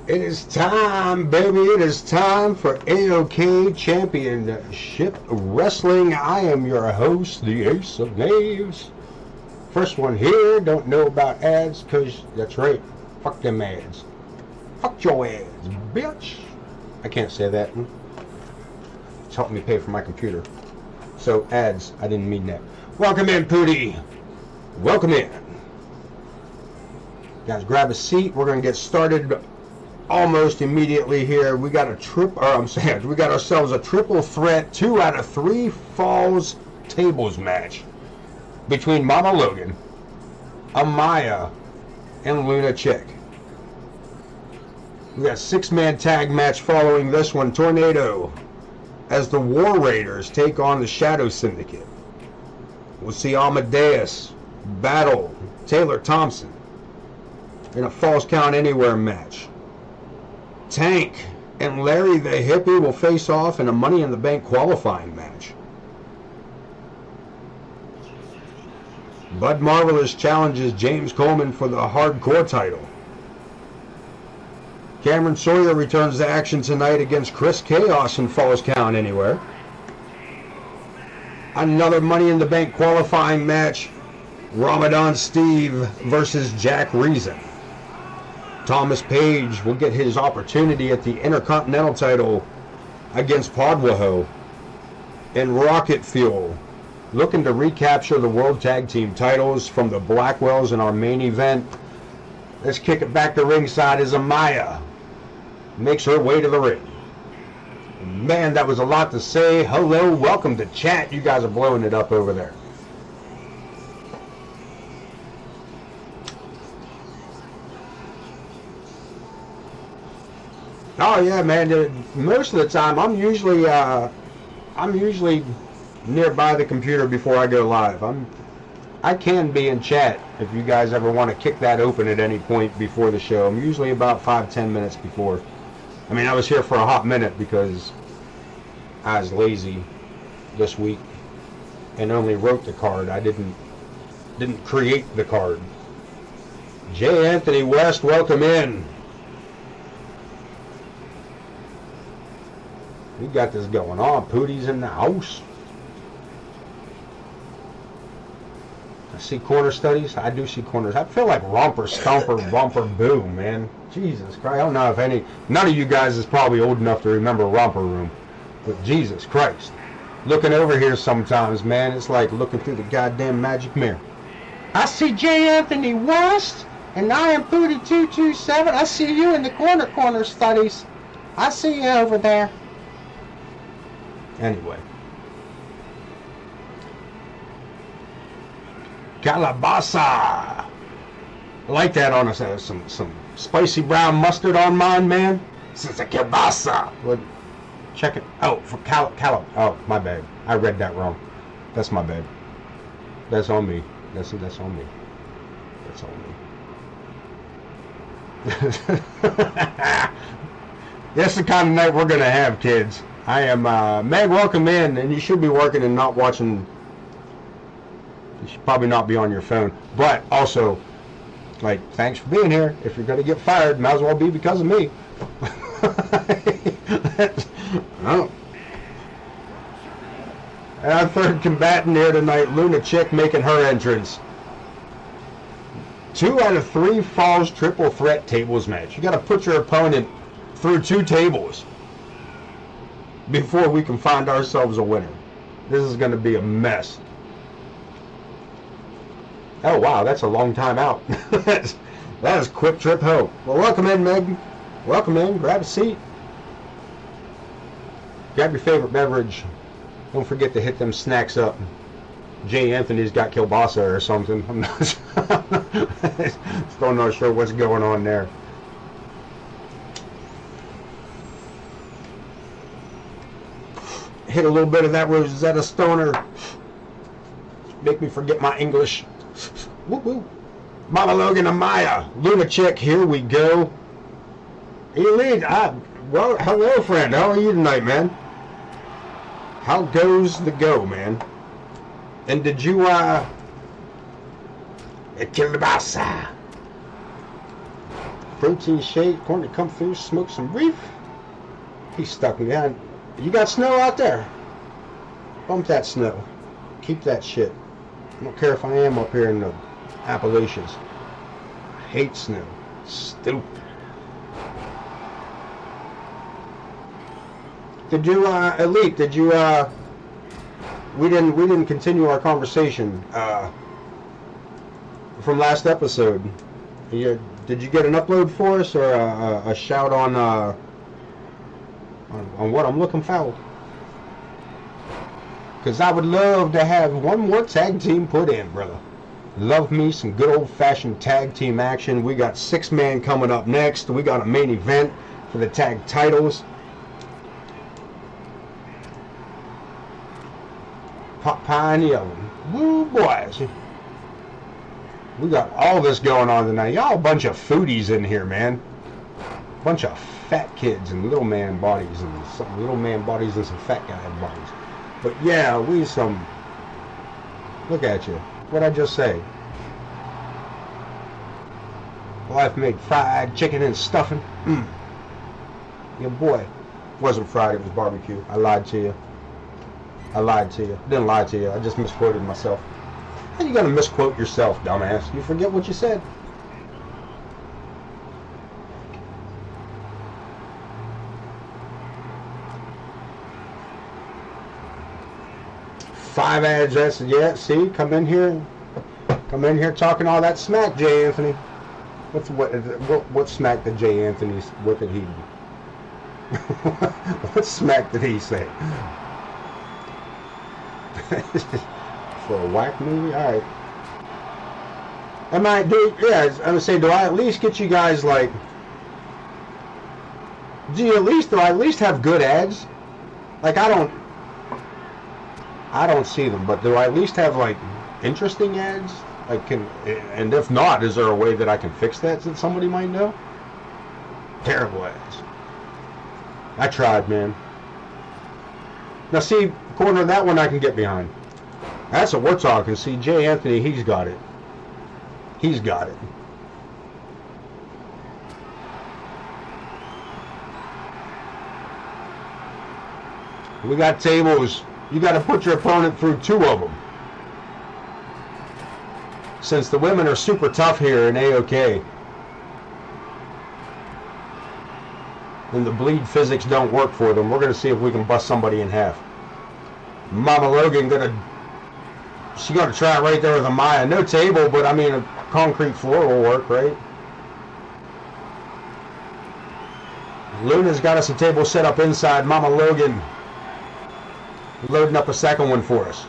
It is time, baby. It is time for AoK Championship Wrestling. I am your host, the Ace of Knaves. First one here. Don't know about ads, because that's right. Fuck them ads. Fuck your ads, bitch. I can't say that. It's helping me pay for my computer. So, ads. I didn't mean that. Welcome in, Pootie. Welcome in. Guys, grab a seat. We're going to get started almost immediately here. We got we got ourselves a triple threat 2 out of 3 falls tables match between Mama Logan, Amaya, and Luna Chick. We got a 6-man tag match following this one. Tornado as the War Raiders take on the Shadow Syndicate. We'll see Amadeus battle Taylor Thompson in a Falls Count Anywhere match. Tank and Larry the Hippie will face off in a Money in the Bank qualifying match. Bud Marvelous challenges James Coleman for the Hardcore title. Cameron Sawyer returns to action tonight against Chris Chaos in Falls Count Anywhere. Another Money in the Bank qualifying match. Ramadan Steve versus Jack Reason. Thomas Page will get his opportunity at the Intercontinental title against Podwaho. And Rocket Fuel looking to recapture the World Tag Team titles from the Blackwells in our main event. Let's kick it back to ringside as Amaya makes her way to the ring. Man, that was a lot to say. Hello, welcome to chat. You guys are blowing it up over there. Oh yeah, man. Most of the time, I'm usually nearby the computer before I go live. I can be in chat if you guys ever want to kick that open at any point before the show. I'm usually about 5-10 minutes before. I mean, I was here for a hot minute because I was lazy this week and only wrote the card. I didn't create the card. J. Anthony West, welcome in. We got this going on. Pootie's in the house. I see corner studies. I do see corners. I feel like Romper Stomper Romper Boom, man. Jesus Christ. I don't know if none of you guys is probably old enough to remember Romper Room. But Jesus Christ. Looking over here sometimes, man, it's like looking through the goddamn magic mirror. I see J. Anthony West, and I am Pootie227. I see you in the corner studies. I see you over there. Anyway. Calabasa. I like that on us. Some spicy brown mustard on mine, man. This is a kielbasa. Well, check it. Oh, for oh, my bad. I read that wrong. That's my bad. That's on me. That's on me. That's on me. That's the kind of night we're gonna have, kids. I am, Meg, welcome in, and you should be working and not watching. You should probably not be on your phone, but also, like, thanks for being here. If you're going to get fired, might as well be because of me. Oh. And our third combatant here tonight, Luna Chick, making her entrance. 2 out of 3 falls triple threat tables match. You got to put your opponent through 2 tables before we can find ourselves a winner. This is going to be a mess. Oh wow, that's a long time out. That is quick trip home. Well, welcome in, Meg. Welcome in. Grab a seat. Grab your favorite beverage. Don't forget to hit them snacks up. J. Anthony's got kielbasa or something. I'm not still not sure what's going on there. Hit a little bit of that Rosetta Stoner. Make me forget my English. Woo woo. Mama Logan, Amaya, Luna Chick, here we go. Elite, well, hello friend. How are you tonight, man? How goes the go, man? And did you, kielbasa? protein shake, going to come through, smoke some reef. He's stuck me down. You got snow out there? Bump that snow. Keep that shit. I don't care if I am up here in the Appalachians. I hate snow. Stupid. Did you, Elite, did you, we didn't continue our conversation, from last episode. Did you get an upload for us, or a shout on what I'm looking for? Because I would love to have one more tag team put in, brother. Love me some good old-fashioned tag team action. We got 6-man coming up next. We got a main event for the tag titles. Pot pie and yellow. Woo, boys. We got all this going on tonight. Y'all a bunch of foodies in here, man. Bunch of fat kids and little man bodies and some little man bodies and some fat guy bodies. But yeah, we some... Look at you. What'd I just say? Wife made fried chicken and stuffing. Your boy. It wasn't fried, it was barbecue. I lied to you. I lied to you. Didn't lie to you. I just misquoted myself. How you gonna misquote yourself, dumbass? You forget what you said. Five addresses, yeah, see, come in here talking all that smack, Jay Anthony. What smack did Jay Anthony, what did he do? What smack did he say? For a whack movie? Alright. I was gonna say, do I at least get you guys, like, do I at least have good ads? Like, I don't see them, but do I at least have, like, interesting ads? And if not, is there a way that I can fix that somebody might know? Terrible ads. I tried, man. Now see, corner of that one I can get behind. That's what we're talking. See, Jay Anthony, he's got it. He's got it. We got tables. You got to put your opponent through 2 of them. Since the women are super tough here in AoK. And the bleed physics don't work for them, we're going to see if we can bust somebody in half. Mama Logan she's going to try it right there with Amaya. No table, but I mean a concrete floor will work, right? Luna's got us a table set up inside. Mama Logan loading up a second one for us.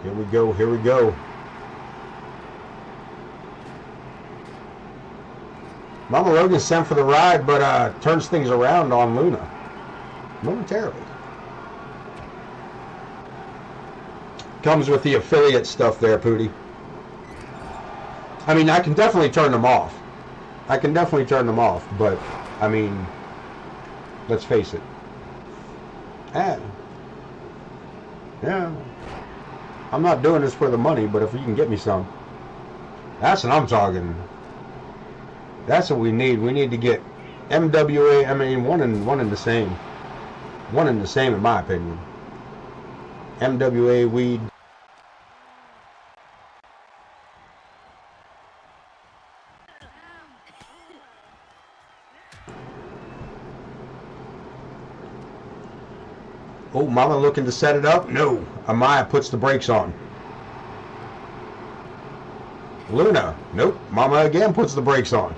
Here we go, here we go. Mama Logan sent for the ride, but turns things around on Luna momentarily. Comes with the affiliate stuff there, Pootie. I mean, I can definitely turn them off. But, I mean, let's face it. Yeah. I'm not doing this for the money, but if you can get me some. That's what I'm talking. That's what we need. We need to get MWA, I mean, one in the same. One in the same, in my opinion. MWA weed. Oh, Mama looking to set it up? No. Amaya puts the brakes on. Luna. Nope. Mama again puts the brakes on.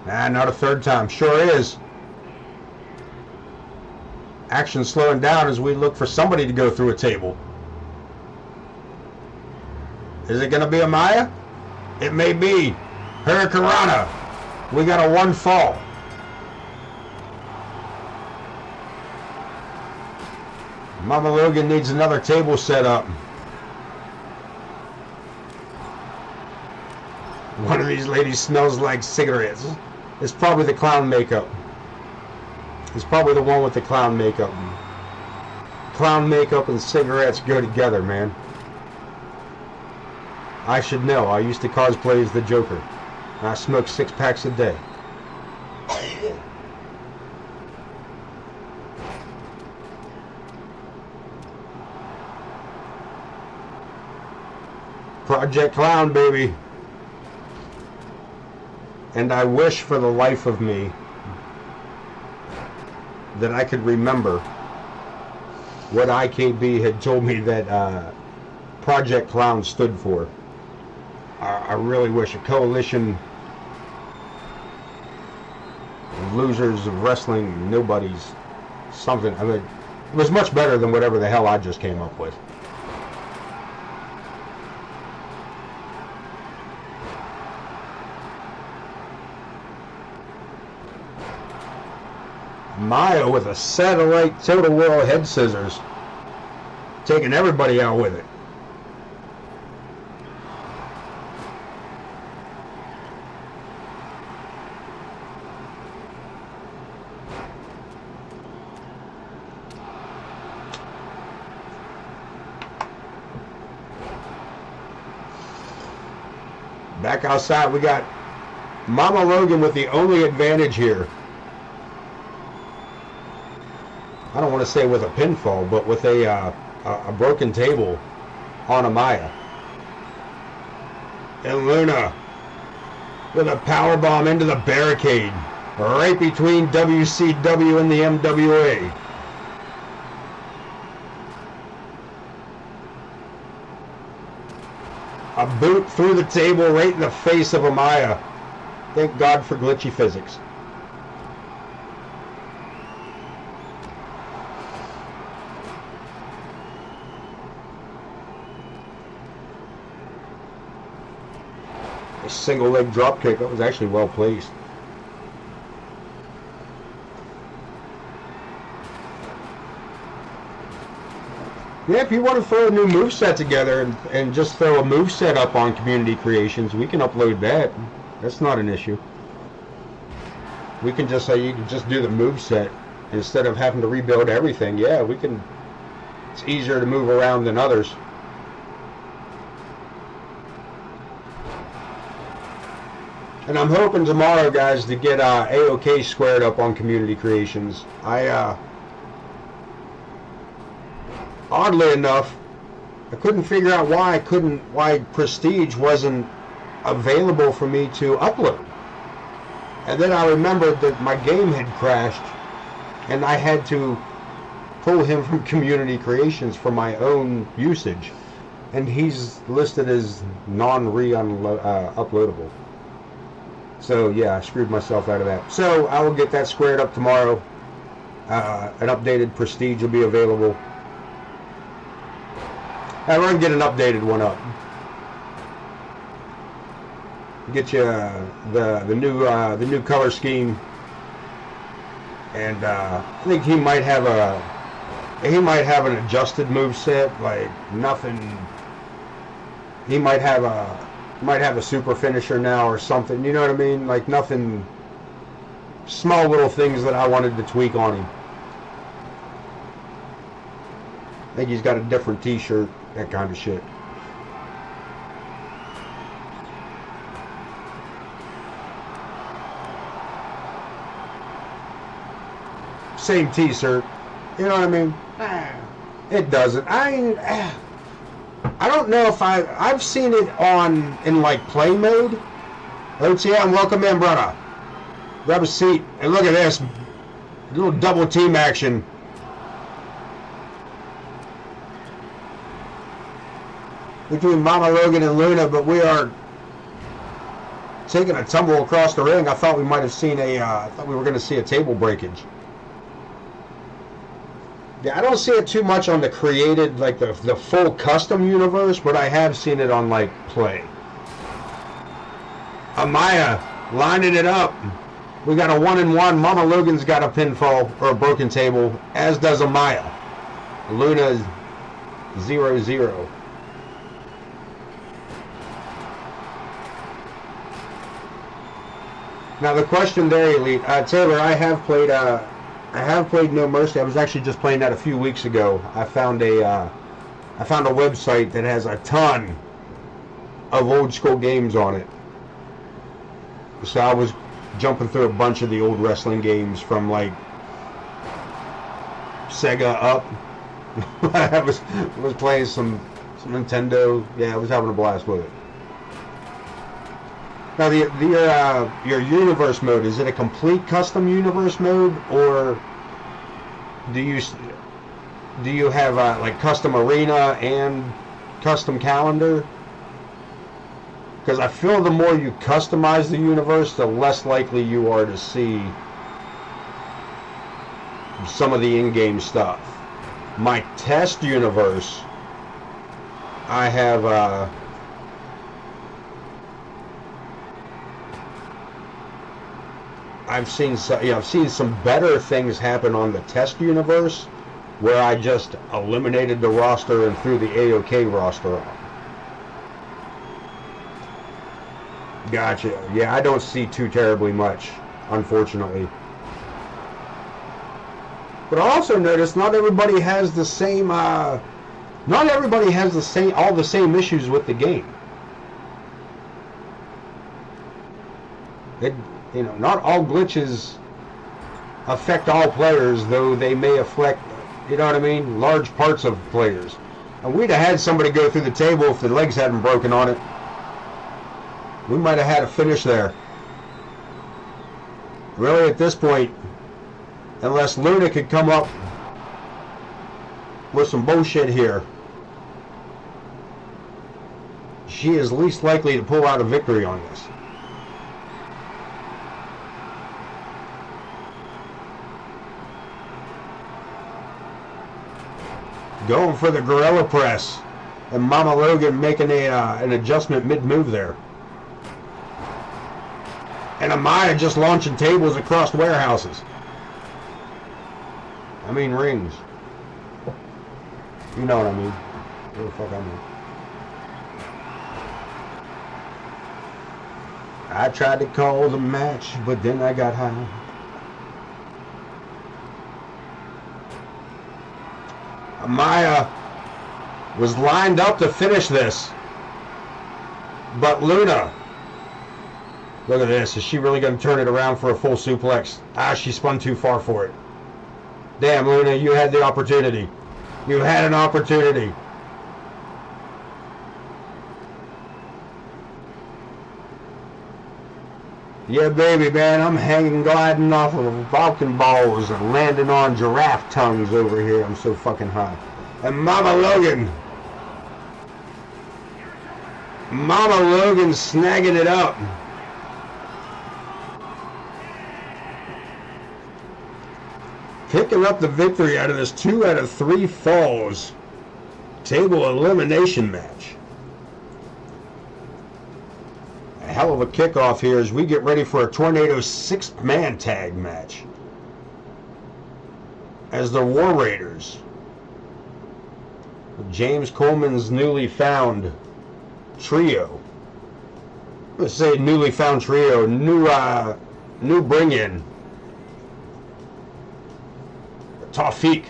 Nah, not a third time. Sure is. Action slowing down as we look for somebody to go through a table. Is it going to be Amaya? It may be. Hurricanrana. We got a 1 fall. Mama Logan needs another table set up. One of these ladies smells like cigarettes. It's probably the clown makeup. It's probably the one with the clown makeup. Clown makeup and cigarettes go together, man. I should know. I used to cosplay as the Joker. I smoke 6 packs a day. Project Clown, baby. And I wish for the life of me that I could remember what IKB had told me that Project Clown stood for. I really wish. A coalition of losers of wrestling, nobodies, something. I mean, it was much better than whatever the hell I just came up with. Maya with a satellite Total World head scissors, taking everybody out with it. Back outside, we got Mama Logan with the only advantage here. I don't want to say with a pinfall, but with a broken table on Amaya. And Luna with a powerbomb into the barricade, right between WCW and the MWA. A boot through the table right in the face of Amaya. Thank God for glitchy physics. A single leg drop kick. That was actually well placed. Yeah, if you want to throw a new moveset together and just throw a moveset up on Community Creations, we can upload that. That's not an issue. We can just say you can just do the moveset instead of having to rebuild everything. Yeah, we can. It's easier to move around than others. And I'm hoping tomorrow, guys, to get AoK squared up on Community Creations. Oddly enough, I couldn't figure out why Prestige wasn't available for me to upload. And then I remembered that my game had crashed, and I had to pull him from Community Creations for my own usage. And he's listed as non-uploadable. So yeah, I screwed myself out of that. So I will get that squared up tomorrow. An updated Prestige will be available. I'm going to get an updated one up. Get you the new color scheme, and I think he might have an adjusted moveset, like nothing. He might have a super finisher now or something. You know what I mean? Like nothing. Small little things that I wanted to tweak on him. I think he's got a different T-shirt. That kind of shit. Same T-shirt. You know what I mean? It doesn't. I don't know if I've seen it in like play mode. OTM, welcome in, brother. Grab a seat and look at this. A little double team action. Between Mama Logan and Luna, but we are taking a tumble across the ring. I thought we might have seen I thought we were going to see a table breakage. Yeah, I don't see it too much on the created, like the full custom universe, but I have seen it on like play. Amaya lining it up. We got a 1-1. Mama Logan's got a pinfall or a broken table, as does Amaya. Luna's 0-0. Now the question there, Elite, Taylor, I have played I have played No Mercy. I was actually just playing that a few weeks ago. I found a website that has a ton of old school games on it. So I was jumping through a bunch of the old wrestling games from like Sega up. I was playing some Nintendo. Yeah, I was having a blast with it. Now your universe mode, is it a complete custom universe mode, or do you have like custom arena and custom calendar? Because I feel the more you customize the universe, the less likely you are to see some of the in-game stuff. My test universe, I have I've seen some better things happen on the test universe, where I just eliminated the roster and threw the AoK roster on. Gotcha. Yeah, I don't see too terribly much, unfortunately. But I also noticed not everybody has the same. Not everybody has all the same issues with the game. Not all glitches affect all players, though they may affect, large parts of players. And we'd have had somebody go through the table if the legs hadn't broken on it. We might have had a finish there. Really, at this point, unless Luna could come up with some bullshit here, she is least likely to pull out a victory on this. Going for the gorilla press, and Mama Logan making an adjustment mid-move there. And Amaya just launching tables across warehouses. I mean rings. You know what I mean. What the fuck I mean. I tried to call the match, but then I got high. Amaya was lined up to finish this. But Luna, look at this. Is she really going to turn it around for a full suplex? She spun too far for it. Damn, Luna, you had the opportunity. You had an opportunity. Yeah, baby, man, I'm hanging, gliding off of Vulcan balls and landing on giraffe tongues over here. I'm so fucking high. And Mama Logan snagging it up. Picking up the victory out of this 2 out of 3 falls table elimination match. A hell of a kickoff here as we get ready for a Tornado 6-man tag match. As the War Raiders, James Coleman's newly found trio. Let's say newly found trio, new bring-in. Tawfiq.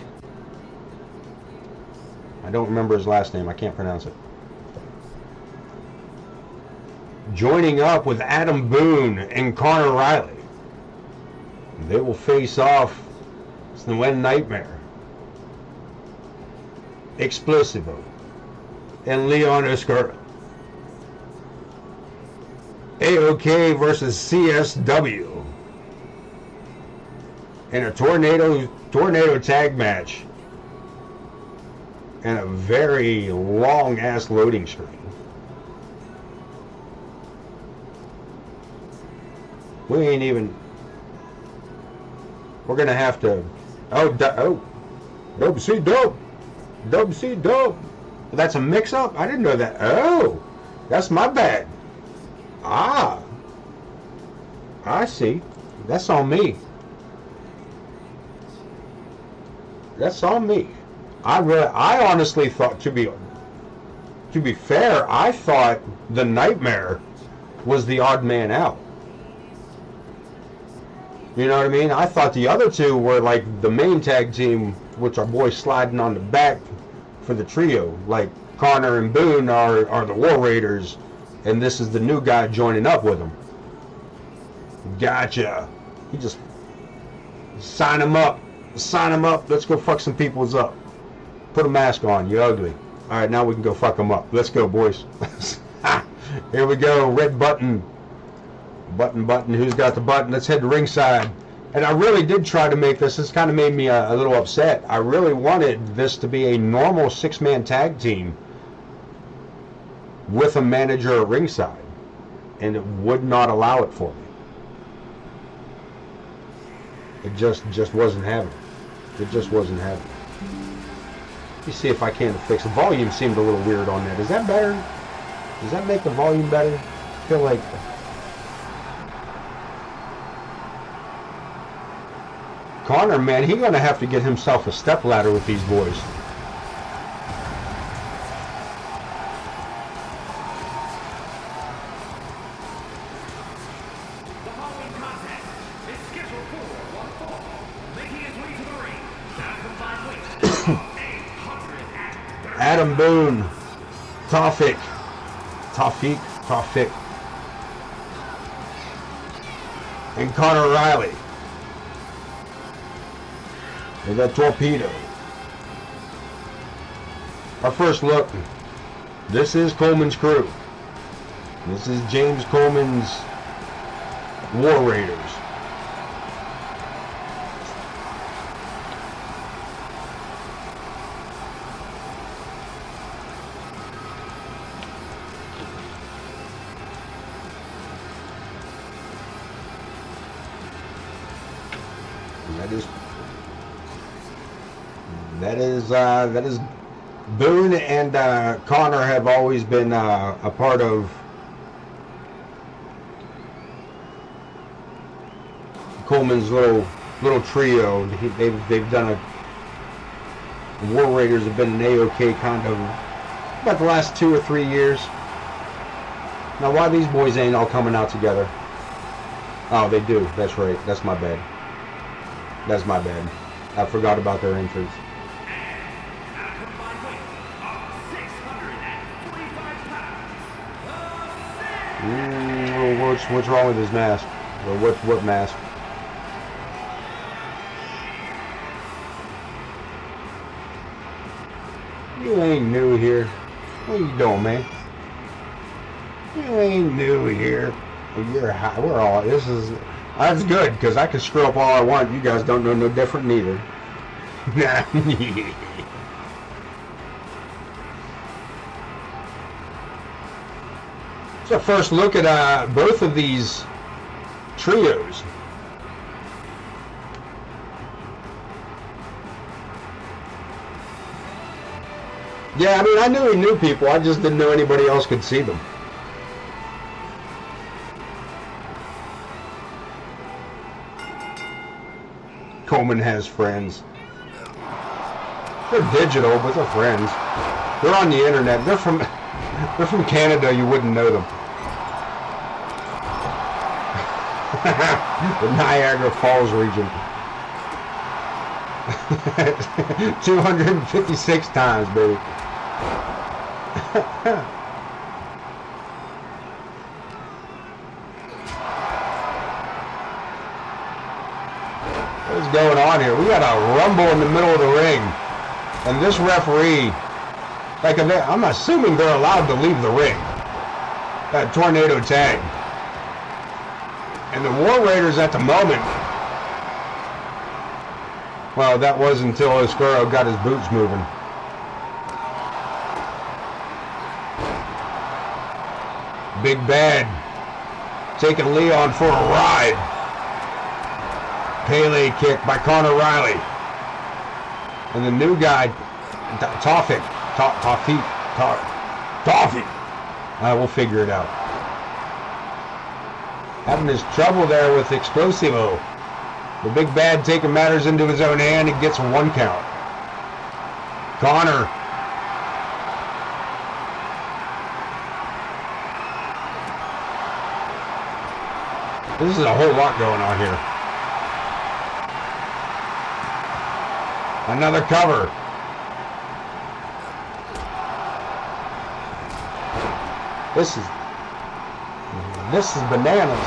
I don't remember his last name. I can't pronounce it. Joining up with Adam Boone and Connor Riley. They will face off Sven Nightmare, Explosivo, and Leon Oscura. AoK versus CSW in a tornado tag match and a very long ass loading screen. We're gonna have to. Dope C dope. That's a mix-up. I didn't know that. Oh, that's my bad. I see. That's on me. That's on me. I honestly thought, to be fair, I thought the Nightmare was the odd man out. You know what I mean? I thought the other two were like the main tag team, which are boys sliding on the back for the trio. Like Connor and Boone are the War Raiders, and this is the new guy joining up with them. Gotcha. He just sign him up. Sign him up. Let's go fuck some people's up. Put a mask on. You ugly. All right, now we can go fuck them up. Let's go, boys. Here we go. Red button. Button. Who's got the button? Let's head to ringside. And I really did try to make this. This kind of made me a little upset. I really wanted this to be a normal 6-man tag team with a manager at ringside, and it would not allow it for me. It just wasn't having it. It just wasn't having it. Let me see if I can fix the volume. Seemed a little weird on that. Is that better? Does that make the volume better? I feel like Connor, man, he's gonna have to get himself a stepladder with these boys. Adam Boone, Tawfiq, and Connor Riley. They got Torpedo. Our first look. This is Coleman's crew. This is James Coleman's War Raiders. That is Boone and Connor have always been a part of Coleman's little trio. They've done the War Raiders have been an AoK kind of about the last 2 or 3 years. Now, why these boys ain't all coming out together? Oh, they do. That's right. That's my bad. That's my bad. I forgot about their entrance. What's wrong with his mask? Or what mask? You ain't new here. What you doing, man? You ain't new here. You're high. We're all. This is. That's good because I can screw up all I want. You guys don't know no different neither. So first look at both of these trios. Yeah, I mean, I knew he knew people. I just didn't know anybody else could see them. Coleman has friends. They're digital, but they're friends. They're on the internet. They're from Canada. You wouldn't know them. The Niagara Falls region. 256 times, baby. What's going on here? We got a rumble in the middle of the ring. And this referee, like, I'm assuming they're allowed to leave the ring. That tornado tag. And the War Raiders at the moment, well, that was until Oscuro got his boots moving. Big Bad taking Leon for a ride. Pele kick by Connor Riley. And the new guy, Tawfiq. We'll figure it out. Having his trouble there with Explosivo. The Big Bad taking matters into his own hand and gets 1 count. Connor. This is a whole lot going on here. Another cover. This is bananas.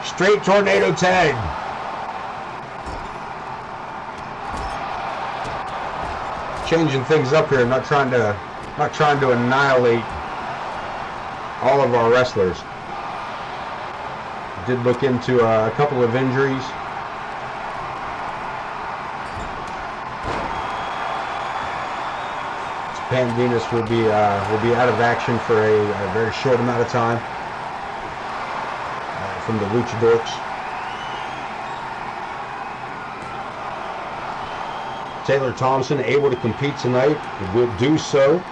Straight tornado tag. Changing things up here. Not trying to annihilate all of our wrestlers. Did look into a couple of injuries. Pan Venus will be out of action for a very short amount of time from the Luchadors. Taylor Thompson able to compete tonight. Will do so.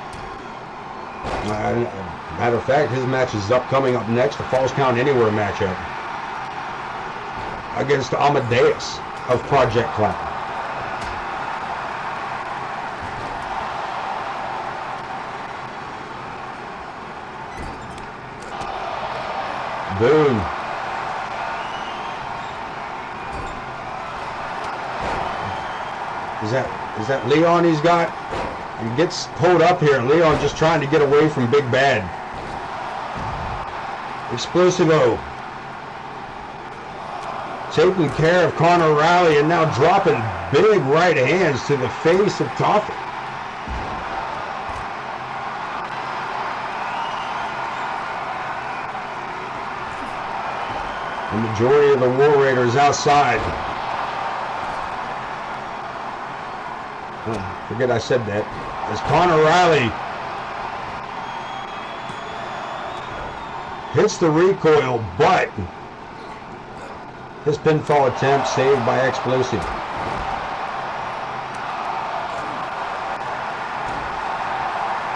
Matter of fact, his match is coming up next. The Falls Count Anywhere matchup against Amadeus of Project Clown. Boom. Is that Leon he's got? He gets pulled up here. Leon just trying to get away from Big Bad. Explosivo. Taking care of Connor Riley and now dropping big right hands to the face of Toffee. The majority of the War Raiders outside. Oh, forget I said that. As Connor Riley hits the recoil, but his pinfall attempt saved by Explosive.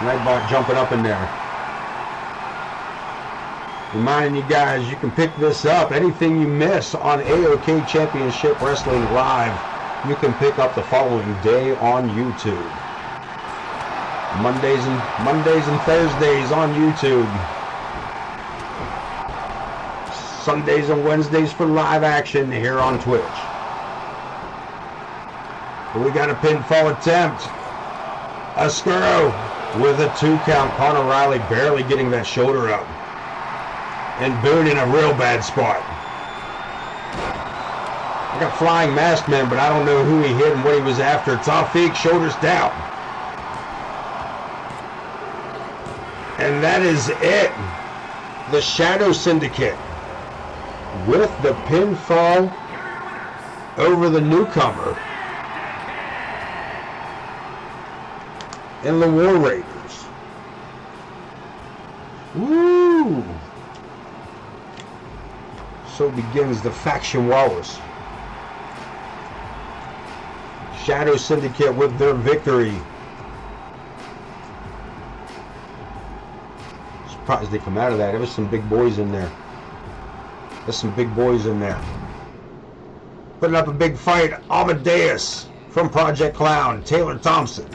Nightbot jumping up in there. Reminding you guys, you can pick this up. Anything you miss on AoK Championship Wrestling Live, you can pick up the following day on YouTube. Mondays and Thursdays on YouTube. Sundays and Wednesdays for live action here on Twitch. We got a pinfall attempt. Oscuro with a 2 count. Connor Riley barely getting that shoulder up. And Boone in a real bad spot. I got Flying Masked Man, but I don't know who he hit and what he was after. Tawfiq, shoulders down. And that is it. The Shadow Syndicate with the pinfall over the newcomer and the War Raiders. Woo! So begins the Faction Wallace. Shadow Syndicate with their victory. Surprised they come out of that. There was some big boys in there. There's some big boys in there. Putting up a big fight. Amadeus from Project Clown. Taylor Thompson.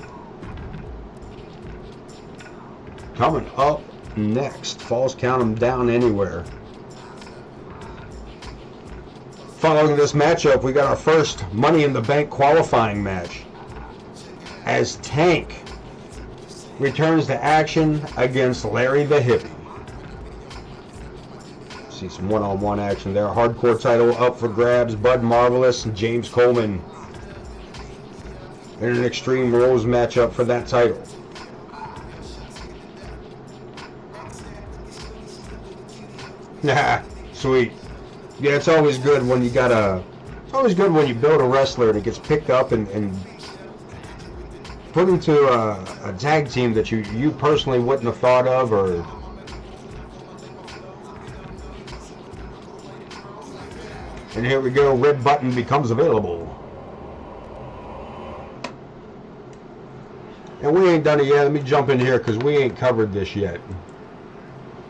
Coming up next. Falls Count 'em Down Anywhere. Following this matchup, we got our first Money in the Bank qualifying match as Tank returns to action against Larry the Hippie. See some one-on-one action there. Hardcore title up for grabs. Bud Marvelous and James Coleman in an Extreme Rules matchup for that title. Nah, sweet. Yeah, it's always good when you it's always good when you build a wrestler that gets picked up and put into a tag team that you personally wouldn't have thought of, or and here we go, red button becomes available. And we ain't done it yet. Let me jump in here because we ain't covered this yet.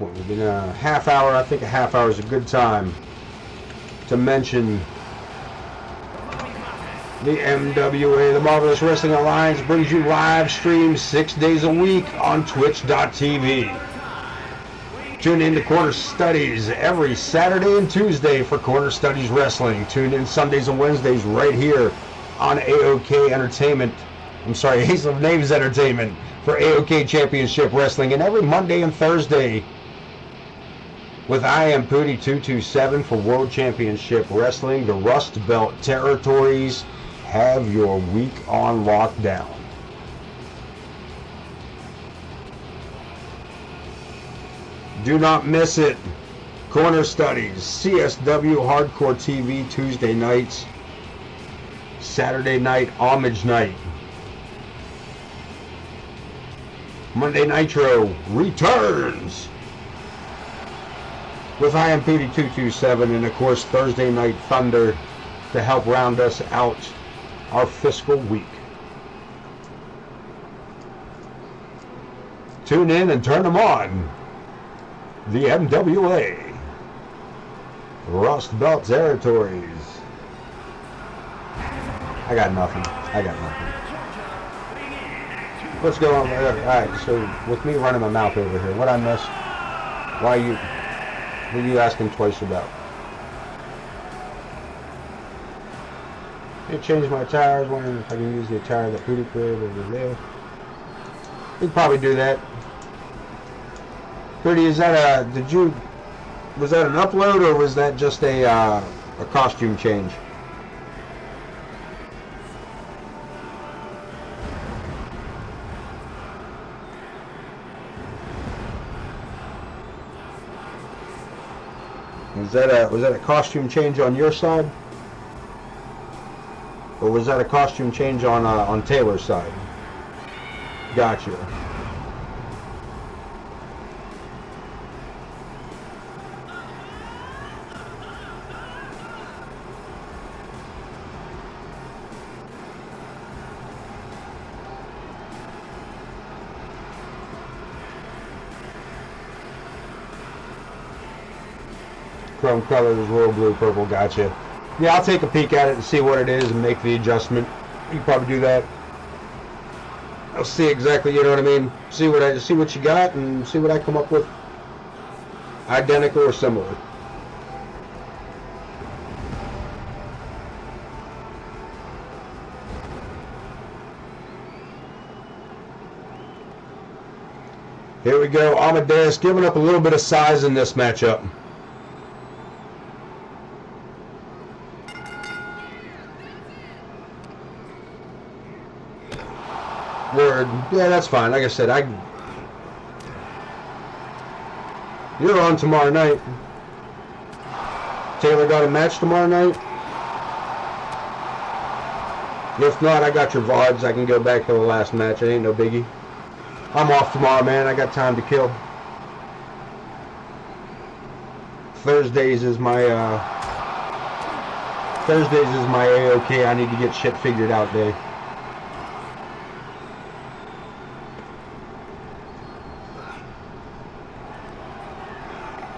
We've been a half hour. I think a half hour is a good time to mention the MWA, the Marvelous Wrestling Alliance, brings you live streams 6 days a week on twitch.tv. Tune in to Corner Studies every Saturday and Tuesday for Corner Studies Wrestling. Tune in Sundays and Wednesdays right here on AoK Entertainment. I'm sorry, Ace of Names Entertainment for AoK Championship Wrestling. And every Monday and Thursday with I Am Pooty 227 for World Championship Wrestling. The Rust Belt territories have your week on lockdown. Do not miss it. Corner Studies, CSW Hardcore TV Tuesday nights. Saturday night, Homage Night. Monday Nitro returns with I Am Pooty 227, and of course Thursday Night Thunder to help round us out our fiscal week. Tune in and turn them on. The MWA, Rust Belt territories. I got nothing. What's going on? Alright, so with me running my mouth over here, what I missed? What are you asking twice about? I changed my tires, wondering if I can use the tire that Pooty created over there. We can probably do that. Pooty, is that was that an upload, or was that just a costume change? Was that a costume change on your side, or was that a costume change on Taylor's side? Gotcha. Chrome colors, royal blue, purple, gotcha. Yeah, I'll take a peek at it and see what it is and make the adjustment. You can probably do that. I'll see exactly, you know what I mean? See what you got and see what I come up with. Identical or similar. Here we go, Amadeus giving up a little bit of size in this matchup. Word. Yeah, that's fine. Like I said, you're on tomorrow night. Taylor got a match tomorrow night? If not, I got your VODs. I can go back to the last match. It ain't no biggie. I'm off tomorrow, man. I got time to kill. Thursdays is my AoK. I need to get shit figured out day.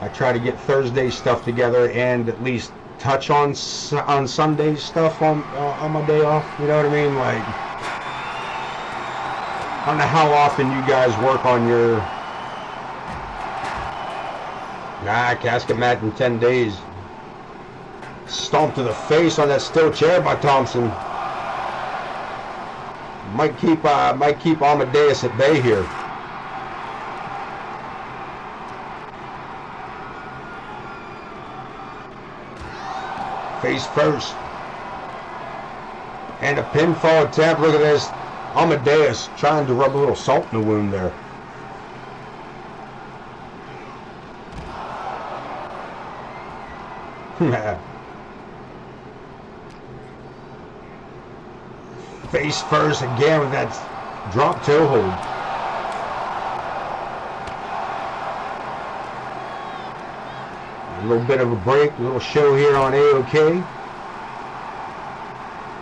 I try to get Thursday stuff together and at least touch on Sunday stuff on my day off. You know what I mean? Like, I don't know how often you guys work on your casket match in 10 days. Stomp to the face on that steel chair by Thompson. Might keep Amadeus at bay here. Face first. And a pinfall attempt. Look at this. Amadeus trying to rub a little salt in the wound there. Face first again with that drop toe hold. A little bit of a break, a little show here on AoK.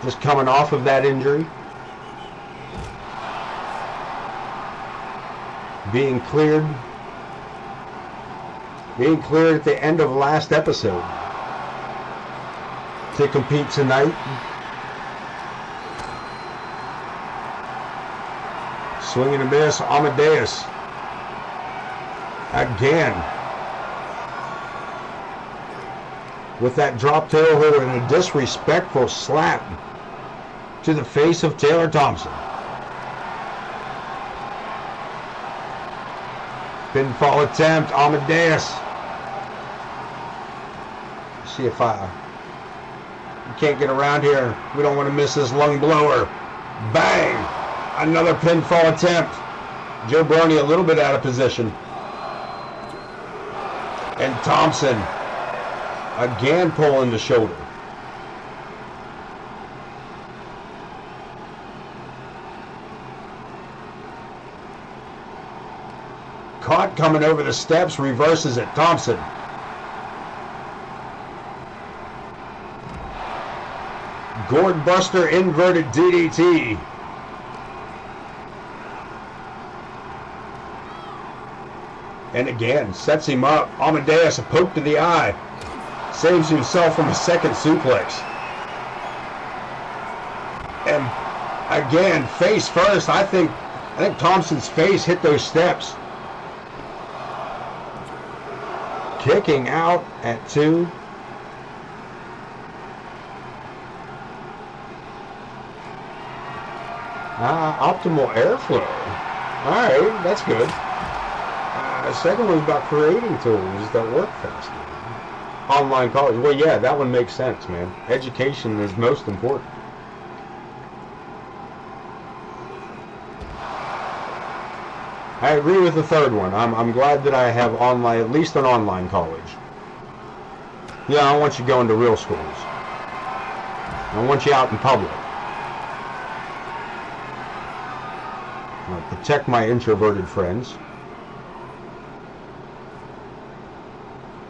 Just coming off of that injury. Being cleared at the end of last episode to compete tonight. Swing and a miss, Amadeus. Again. With that drop tail hold and a disrespectful slap. to the face of Taylor Thompson. Pinfall attempt, Amadeus. See if you can't get around here. We don't want to miss this lung blower. Bang! Another pinfall attempt. Joe Brony a little bit out of position. And Thompson again pulling the shoulder. Caught coming over the steps, reverses it. Thompson. Gourd Buster inverted DDT. And again, sets him up. Amadeus, a poke to the eye. Saves himself from a second suplex. And again, face first. I think Thompson's face hit those steps. Kicking out at 2. Optimal airflow. Alright, that's good. The second one's about creating tools that work faster. Online college. Well, yeah, that one makes sense, man. Education is most important. I agree with the third one. I'm glad that I have online, at least an online college. Yeah, I want you going to real schools. I want you out in public. I'll protect my introverted friends.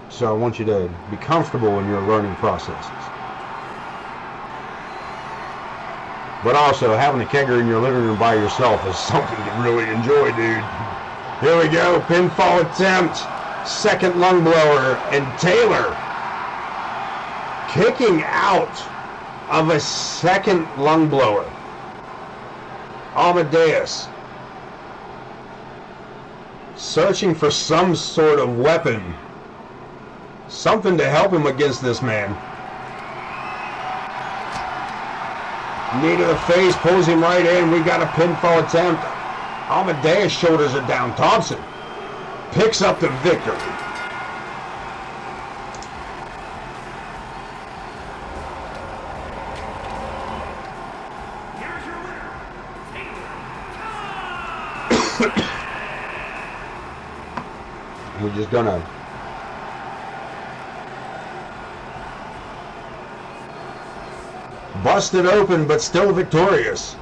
So I want you to be comfortable in your learning processes. But also, having a kegger in your living room by yourself is something to really enjoy, dude. Here we go, pinfall attempt. Second lung blower, and Taylor kicking out of a second lung blower. Amadeus searching for some sort of weapon. Something to help him against this man. Knee to the face, pulls him right in. We got a pinfall attempt. Amadeus' shoulders are down. Thompson picks up the victory. Here's your winner, Taylor. We're just gonna busted open, but still victorious.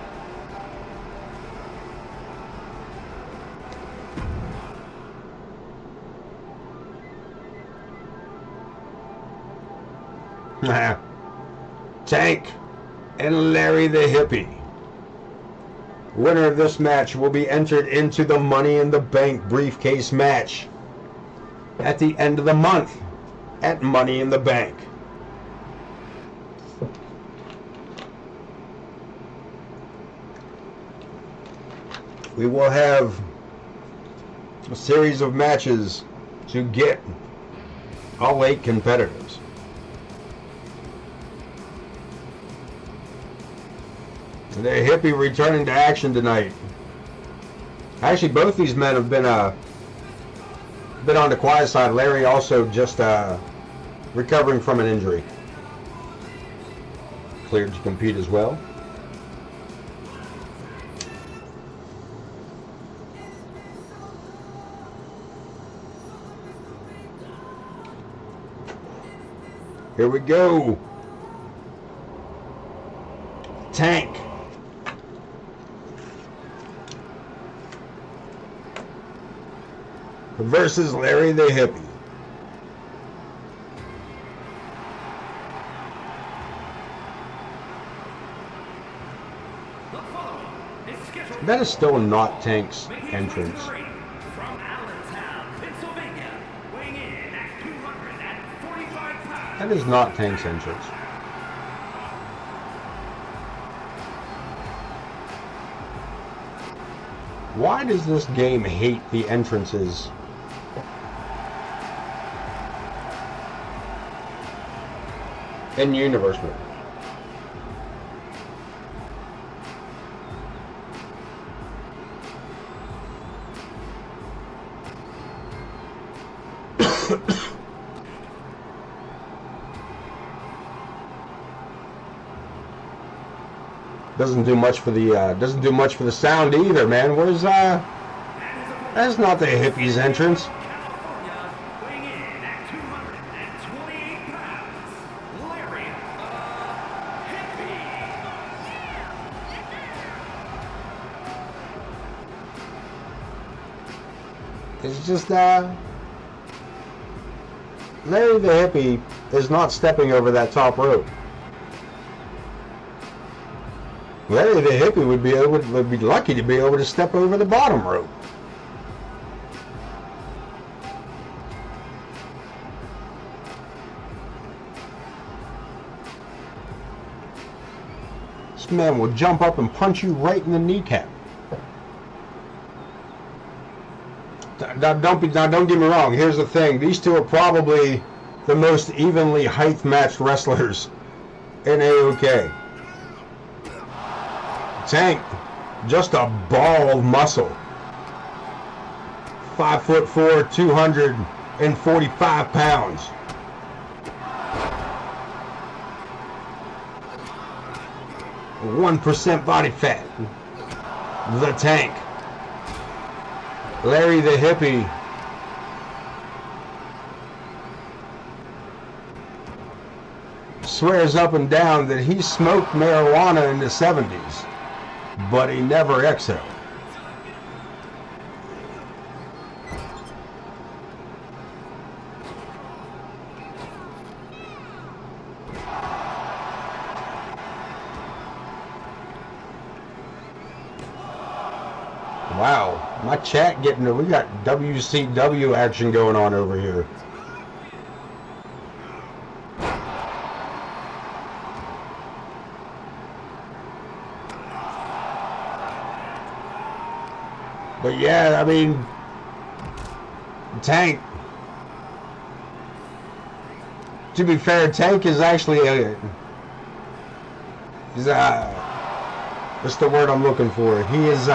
Tank and Larry the Hippie. Winner of this match will be entered into the Money in the Bank briefcase match at the end of the month at Money in the Bank. We will have a series of matches to get all 8 competitors. The Hippie returning to action tonight. Actually, both these men have been on the quiet side. Larry also just recovering from an injury. Cleared to compete as well. Here we go. Tank. Versus Larry the Hippie. That is still not Tank's entrance. That is not Tank's entrance. Why does this game hate the entrances? In Universe Mode. Doesn't do much for the sound either, man. Where's that's not the hippies entrance. It's just Larry the hippie is not stepping over that top rope. Larry the hippie would be lucky to be able to step over the bottom rope. This man will jump up and punch you right in the kneecap. Now don't get me wrong. Here's the thing: these two are probably the most evenly height-matched wrestlers in AoK. Tank, just a ball of muscle. 5'4", 245 pounds. %1 body fat. The Tank. Larry the hippie. Swears up and down that he smoked marijuana in the 70s, but he never exhaled. Wow, my chat we got WCW action going on over here. But yeah, I mean, Tank, to be fair, Tank is actually what's the word I'm looking for? He is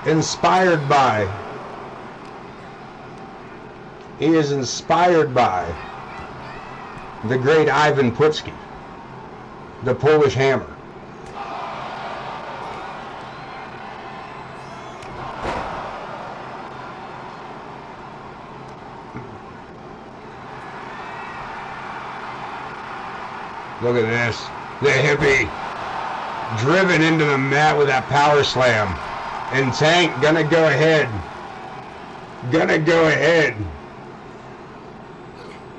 inspired by the great Ivan Putski, the Polish Hammer. Look at this. The hippie driven into the mat with that power slam. And Tank gonna go ahead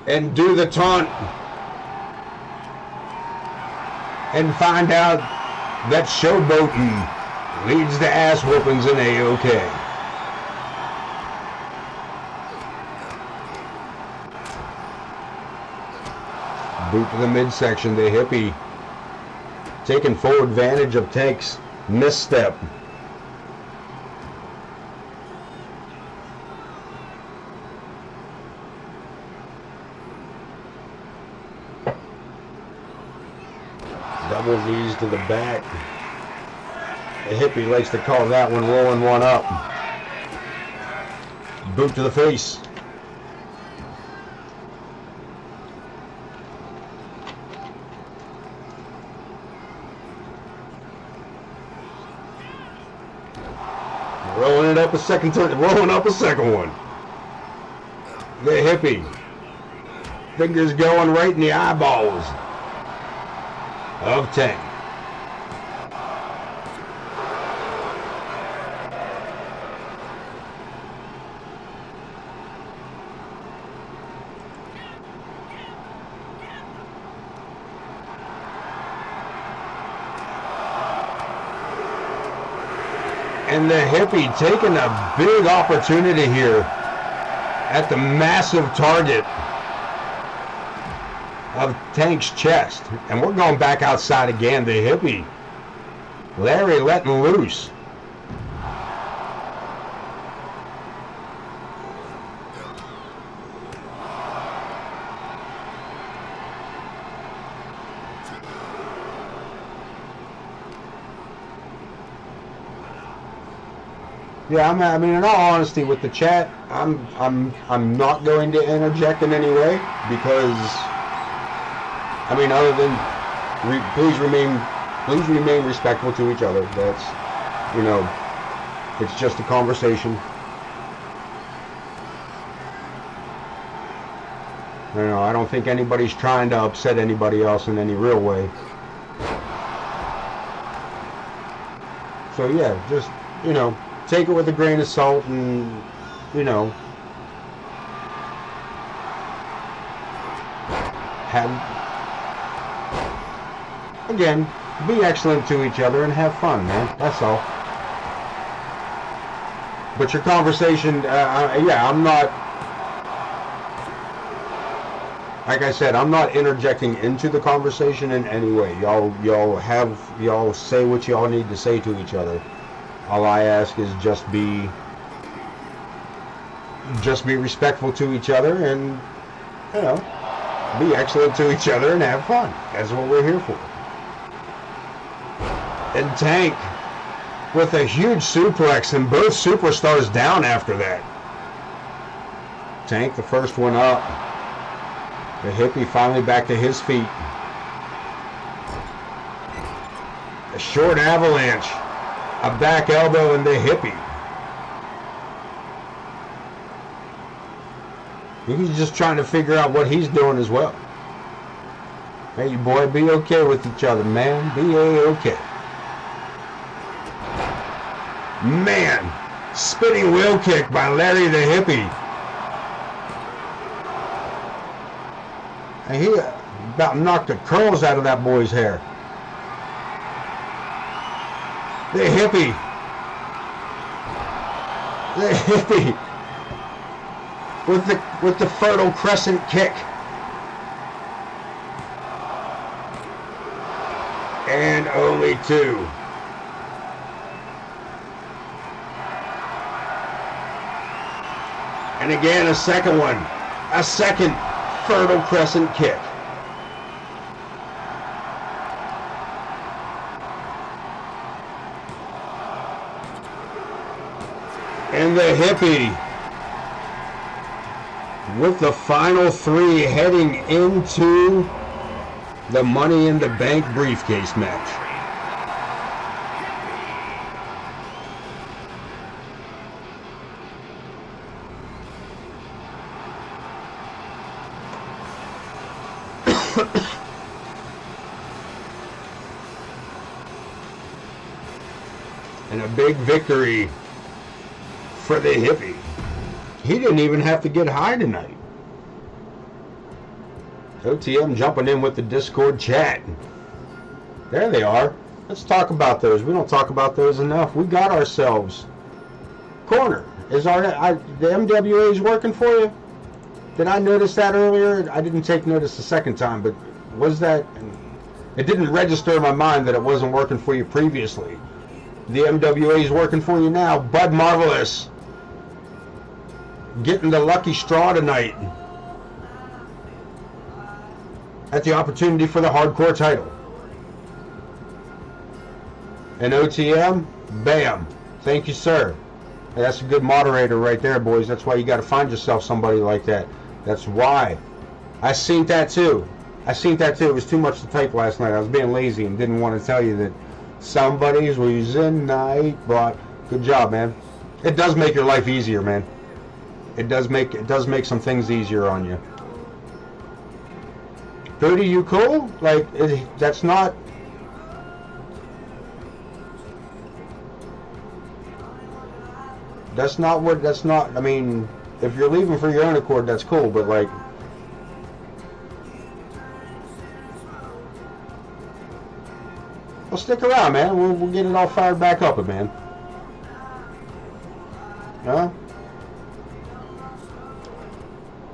and do the taunt and find out that showboating leads to ass whoopings in AoK. Boot to the midsection. The hippie taking full advantage of Tank's misstep. Double knees to the back. The hippie likes to call that one rolling one up. Boot to the face. Rolling up a second one. The hippie. Fingers going right in the eyeballs of Tank. And the hippie taking a big opportunity here at the massive target of Tank's chest. And we're going back outside again. The hippie, Larry letting loose. Yeah, I mean, in all honesty, with the chat, I'm not going to interject in any way because I mean, other than please remain respectful to each other. That's, you know, it's just a conversation. You know, I don't think anybody's trying to upset anybody else in any real way. So yeah, just, you know, take it with a grain of salt and, you know, again, be excellent to each other and have fun, man. That's all. But your conversation, yeah, I'm not, like I said, I'm not interjecting into the conversation in any way. Y'all say what y'all need to say to each other. All I ask is just be respectful to each other and, you know, be excellent to each other and have fun. That's what we're here for. And Tank with a huge suplex and both superstars down after that. Tank, the first one up. The hippie finally back to his feet. A short avalanche. A back elbow and the hippie. He's just trying to figure out what he's doing as well. Hey, boy, be okay with each other, man. Be AoK. Man, spinning wheel kick by Larry the hippie. And he about knocked the curls out of that boy's hair. The hippie. The hippie. With the fertile crescent kick. And only two. And again, a second one. A second fertile crescent kick. And the hippie with the final three heading into the Money in the Bank briefcase match. And a big victory for the hippie. He didn't even have to get high tonight. OTM jumping in with the Discord chat. There they are. Let's talk about those. We don't talk about those enough. We got ourselves corner. Is the MWA is working for you? Did I notice that earlier? I didn't take notice the second time, but was that... It didn't register in my mind that it wasn't working for you previously. The MWA is working for you now. Bud Marvelous getting the lucky straw tonight at the opportunity for the hardcore title. And OTM, bam. Thank you, sir. That's a good moderator right there, boys. That's why you got to find yourself somebody like that. That's why. I seen that too. It was too much to type last night. I was being lazy and didn't want to tell you that somebody's reason night brought. Good job, man. It does make your life easier, man. It does make some things easier on you. Cody, you cool? Like, that's not... I mean, if you're leaving for your own accord, that's cool, but like... Well, stick around, man. We'll get it all fired back up, man. Huh?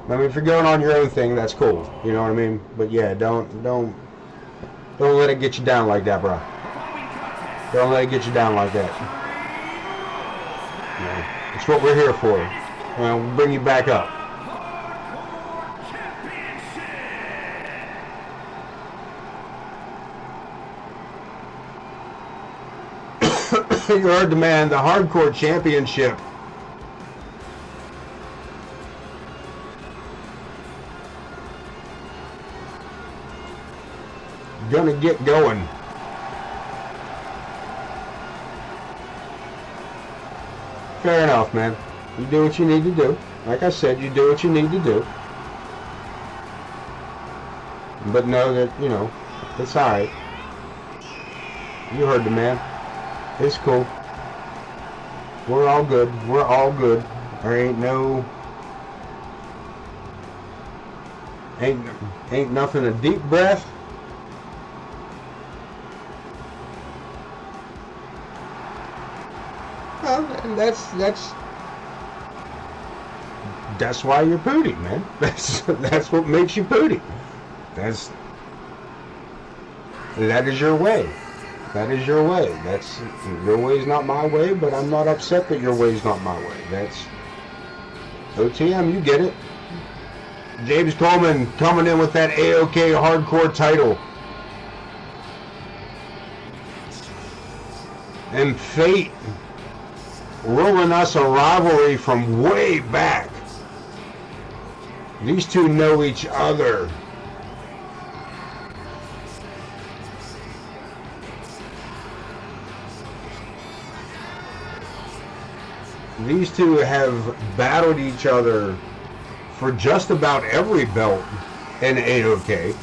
I mean, if you're going on your own thing, that's cool. You know what I mean? But yeah, don't let it get you down like that, bro. Don't let it get you down like that. Yeah, it's what we're here for. We'll bring you back up. You heard the man, the Hardcore Championship. gonna get going. Fair enough, man. You do what you need to do. Like I said, you do what you need to do. But know that, you know, it's alright. You heard the man. It's cool. We're all good. We're all good. There ain't no... Ain't nothing a deep breath. Well, and that's why you're Pootie, man. That's what makes you Pootie. That is your way. That is your way. That's your way's not my way, but I'm not upset that your way's not my way. That's OTM, you get it. James Coleman coming in with that AoK hardcore title. And Fate rolling us a rivalry from way back. These two know each other. These two have battled each other for just about every belt in AoK.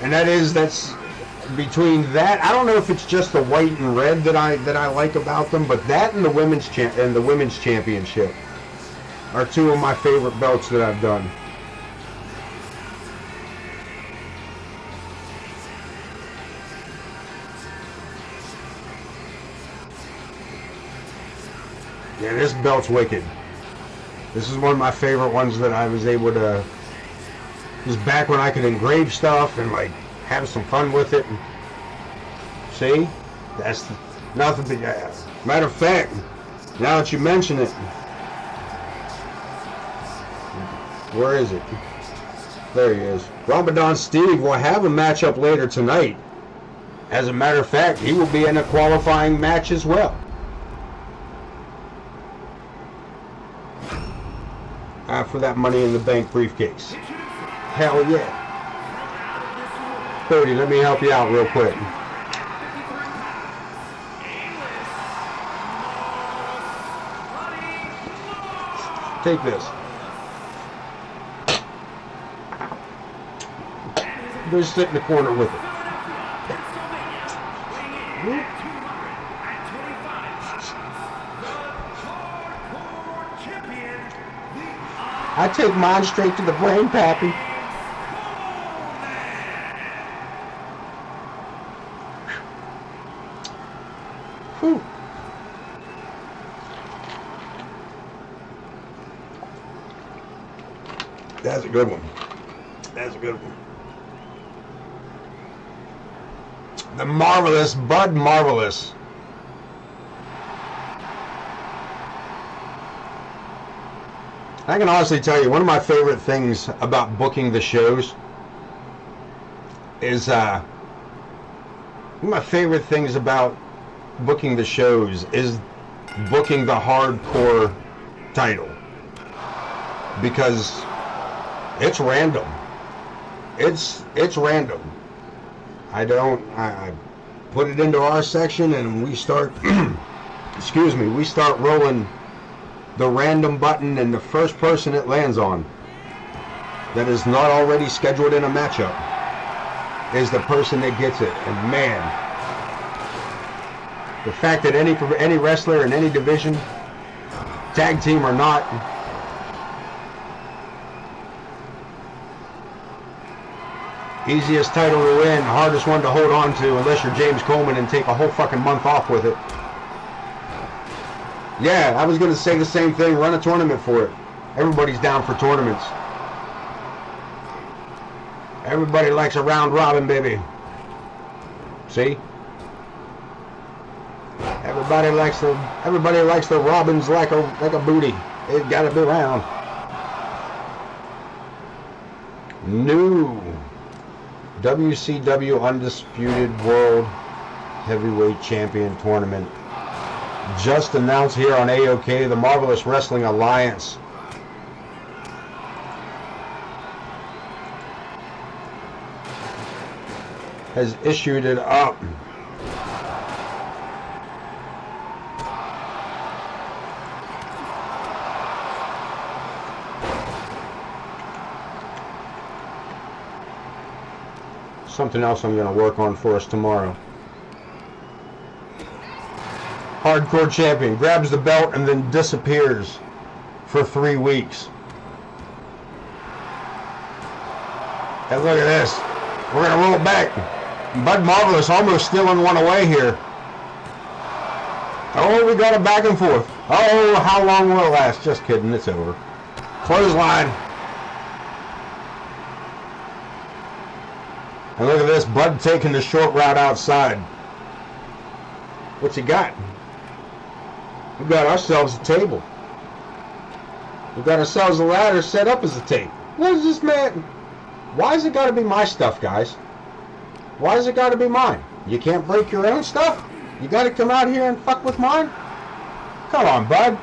And that's between that, I don't know if it's just the white and red that I like about them, but that and the women's championship are two of my favorite belts that I've done. Yeah, this belt's wicked. This is one of my favorite ones that I was able to... It was back when I could engrave stuff and like have some fun with it. See? That's nothing but... Matter of fact, now that you mention it... Where is it? There he is. Ramadan Steve will have a matchup later tonight. As a matter of fact, he will be in a qualifying match as well. For that Money in the Bank briefcase. Hell yeah. Cody, let me help you out real quick. Take this. Just sit in the corner with it. I take mine straight to the brain, Pappy. Whew. That's a good one. That's a good one. The Marvelous Bud Marvelous. I can honestly tell you, one of my favorite things about booking the shows is, one of my favorite things about booking the shows is booking the hardcore title. Because it's random. It's random. I put it into our section and we start, excuse me, we start rolling the random button, and the first person it lands on that is not already scheduled in a matchup is the person that gets it. And man, the fact that any wrestler in any division, tag team or not, easiest title to win, hardest one to hold on to unless you're James Coleman and take a whole fucking month off with it. Yeah, I was going to say the same thing. Run a tournament for it. Everybody's down for tournaments. Everybody likes a round robin, baby. See? Everybody likes the robins like a booty. It's got to be round. New WCW Undisputed World Heavyweight Champion Tournament. Just announced here on AoK, the Marvelous Wrestling Alliance. has issued it up. Something else I'm going to work on for us tomorrow. Hardcore champion grabs the belt and then disappears for 3 weeks. And look at this. We're going to roll it back. Bud Marvelous almost stealing one away here. Oh, we got it back and forth. Oh, how long will it last? Just kidding. It's over. Clothesline. And look at this, Bud taking the short route outside. What's he got? We got ourselves a table. We got ourselves a ladder set up as a table. What is this, man? Why has it got to be my stuff, guys? Why has it got to be mine? You can't break your own stuff? You got to come out here and fuck with mine? Come on, Bud.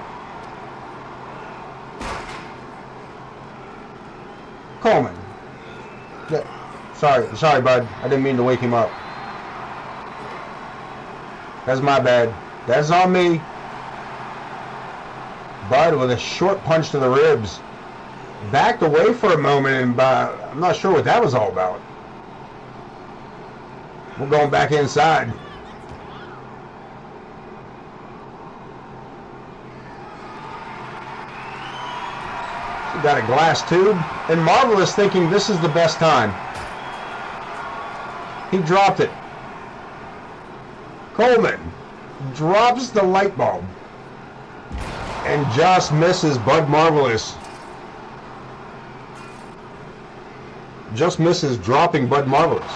Coleman. Sorry, Bud. I didn't mean to wake him up. That's my bad. That's on me. Bud with a short punch to the ribs. Backed away for a moment, and I'm not sure what that was all about. We're going back inside. She got a glass tube, and Marvelous thinking this is the best time. He dropped it. Coleman drops the light bulb and just misses Bud Marvelous. Just misses dropping Bud Marvelous.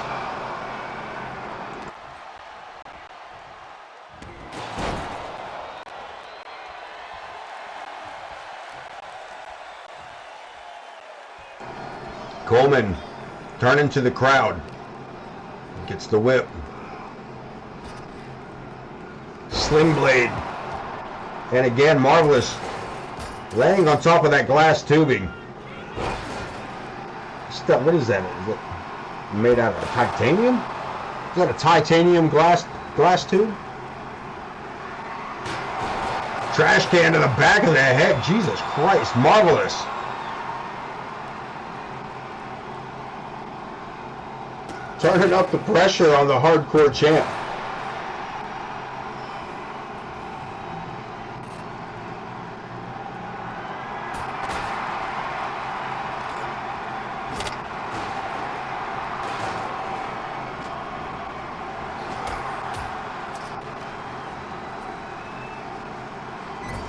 Coleman turning to the crowd. Gets the whip. Sling blade. And again, Marvelous laying on top of that glass tubing. Stuff, what is that? Is it made out of titanium? Is that a titanium glass tube? Trash can to the back of the head. Jesus Christ, Marvelous. Turning up the pressure on the hardcore champ.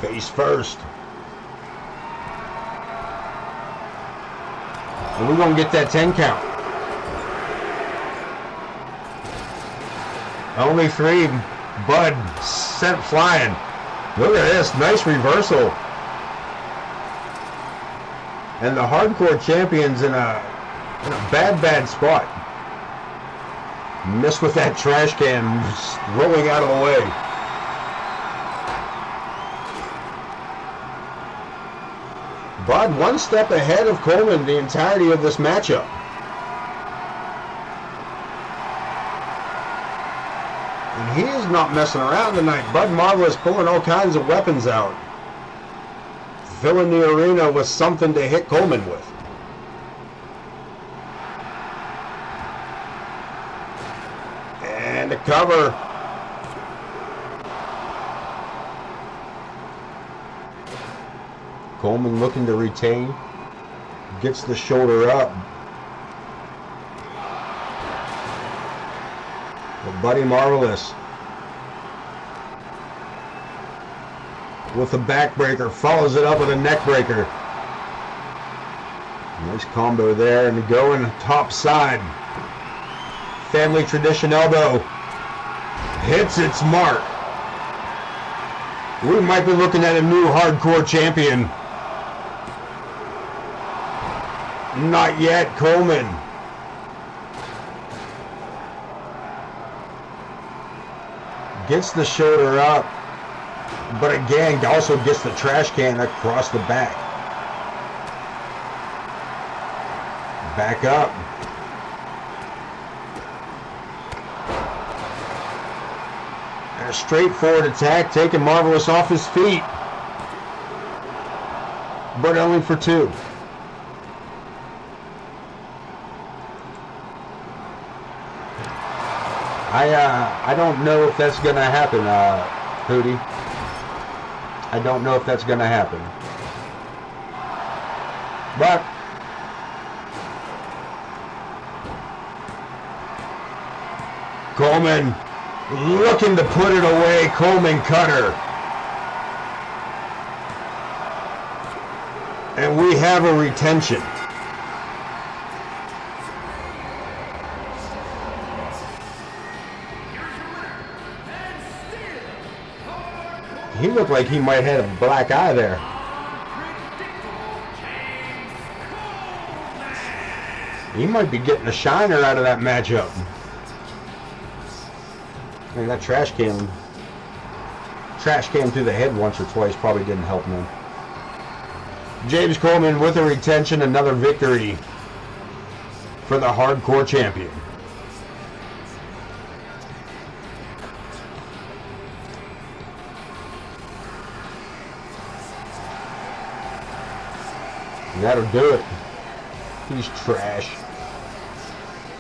Face first. And we're going to get that 10 count. Only 3. Bud sent flying. Look at this. Nice reversal. And the hardcore champion's in a bad spot. Missed with that trash can rolling out of the way. Bud 1 step ahead of Coleman the entirety of this matchup. And he is not messing around tonight. Bud Marvelous pulling all kinds of weapons out. Filling the arena with something to hit Coleman with. And a cover. Coleman looking to retain. Gets the shoulder up. But Buddy Marvelous with a backbreaker follows it up with a neck breaker. Nice combo there, and going top side. Family tradition elbow hits its mark. We might be looking at a new hardcore champion. Not yet, Coleman. Gets the shoulder up, but again also gets the trash can across the back. Back up. a straightforward attack, taking Marvelous off his feet. But only for 2. I don't know if that's going to happen, Hootie. I don't know if that's going to happen. But Coleman looking to put it away. Coleman cutter. And we have a retention. He looked like he might have a black eye there. He might be getting a shiner out of that matchup. I mean, that trash can through the head once or twice probably didn't help him. James Coleman with a retention, another victory for the hardcore champion. That'll do it. He's trash.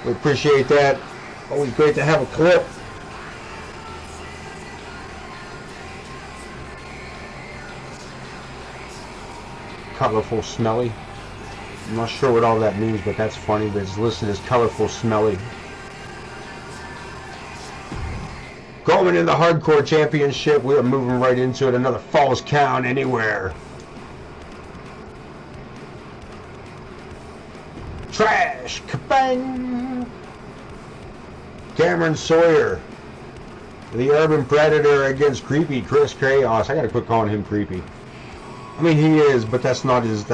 We appreciate that. Always great to have a clip. Colorful, smelly. I'm not sure what all that means, but that's funny. But it's listed as colorful, smelly. Coleman in the hardcore championship. We are moving right into it. Another Falls Count Anywhere. Trash! Kabang! Cameron Sawyer. The Urban Predator against Creepy Chris Chaos. I gotta quit calling him Creepy. I mean, he is, but that's not his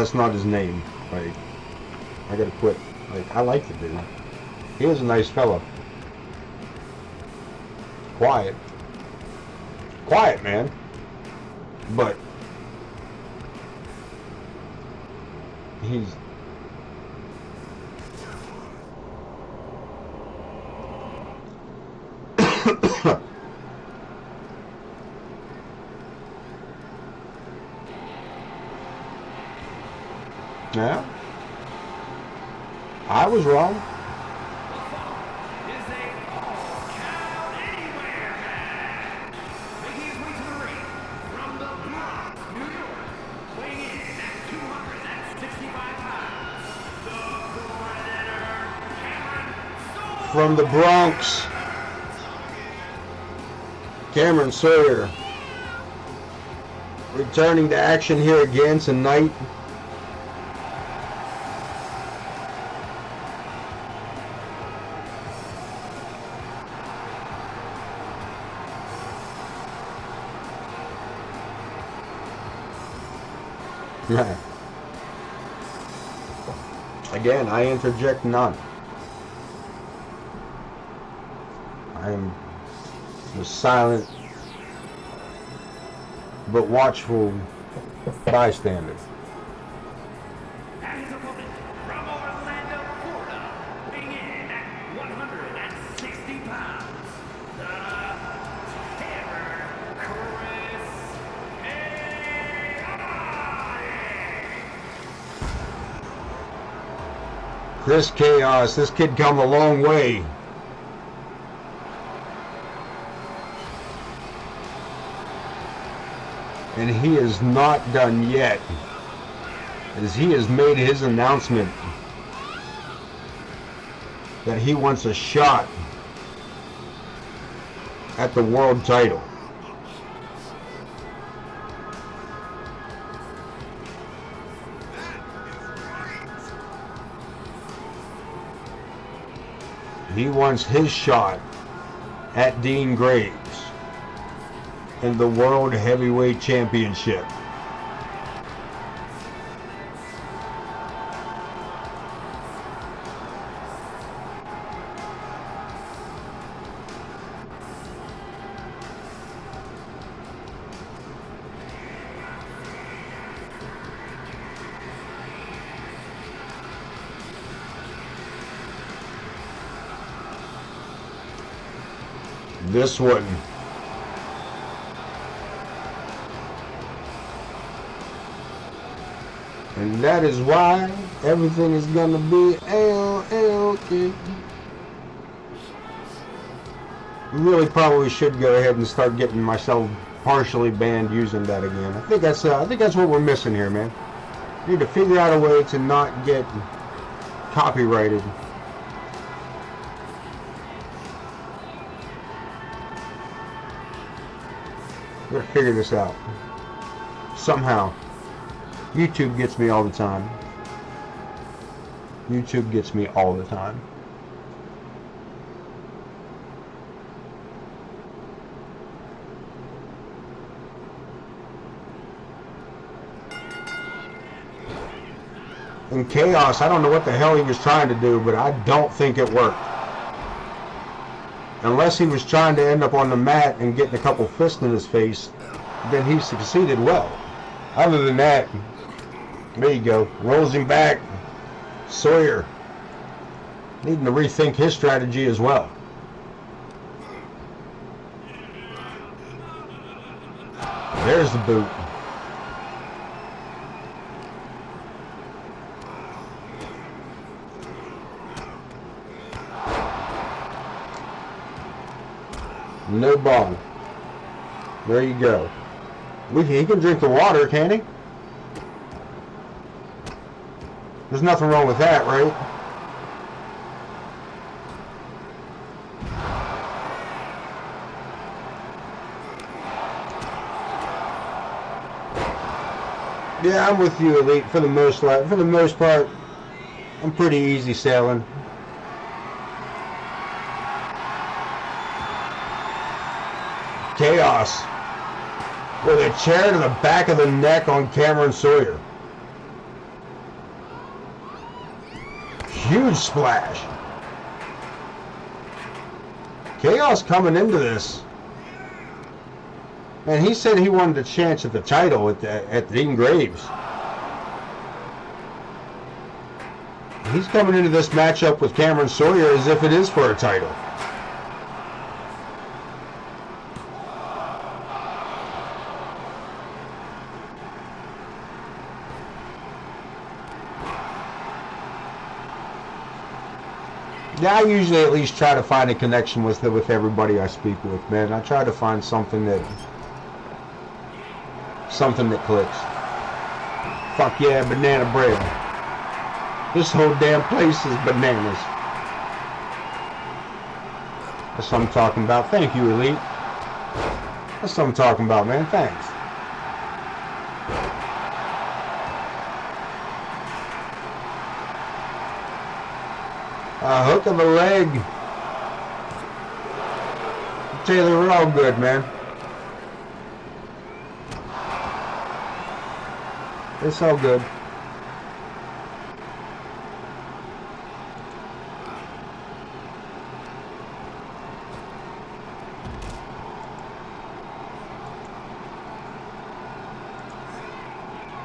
name. Like, I gotta quit. Like, I like the dude. He is a nice fella. Quiet, man. But he's yeah. I was wrong. From the Bronx, Cameron Sawyer returning to action here again tonight. Again, I interject none. I am a silent but watchful bystander. And his opponent from Orlando, Florida, weighing in at 160 pounds, the Terror, Chris Chaos, this kid come a long way. And he is not done yet, as he has made his announcement that he wants a shot at the world title. He wants his shot at Dean Graves in the World Heavyweight Championship. This one And that is why everything is gonna be AoK. Really probably should go ahead and start getting myself partially banned using that again. I think that's what we're missing here, man. We need to figure out a way to not get copyrighted. We gotta figure this out somehow. YouTube gets me all the time. YouTube gets me all the time. And Chaos, I don't know what the hell he was trying to do, but I don't think it worked. Unless he was trying to end up on the mat and getting a couple fists in his face, then he succeeded well. Other than that, there you go. Rolls him back. Sawyer needing to rethink his strategy as well. There's the boot. No ball. There you go. He can drink the water, can he? There's nothing wrong with that, right? Yeah, I'm with you, Elite. For the most part, I'm pretty easy sailing. Chaos with a chair to the back of the neck on Cameron Sawyer. Huge splash. Chaos coming into this. And he said he wanted a chance at the title at Dean Graves. He's coming into this matchup with Cameron Sawyer as if it is for a title. Yeah, I usually at least try to find a connection with everybody I speak with, man. I try to find something that clicks. Fuck yeah, banana bread. This whole damn place is bananas. That's what I'm talking about. Thank you, Elite. That's what I'm talking about, man. Thanks. A hook of a leg. Taylor, we're all good, man. It's all good.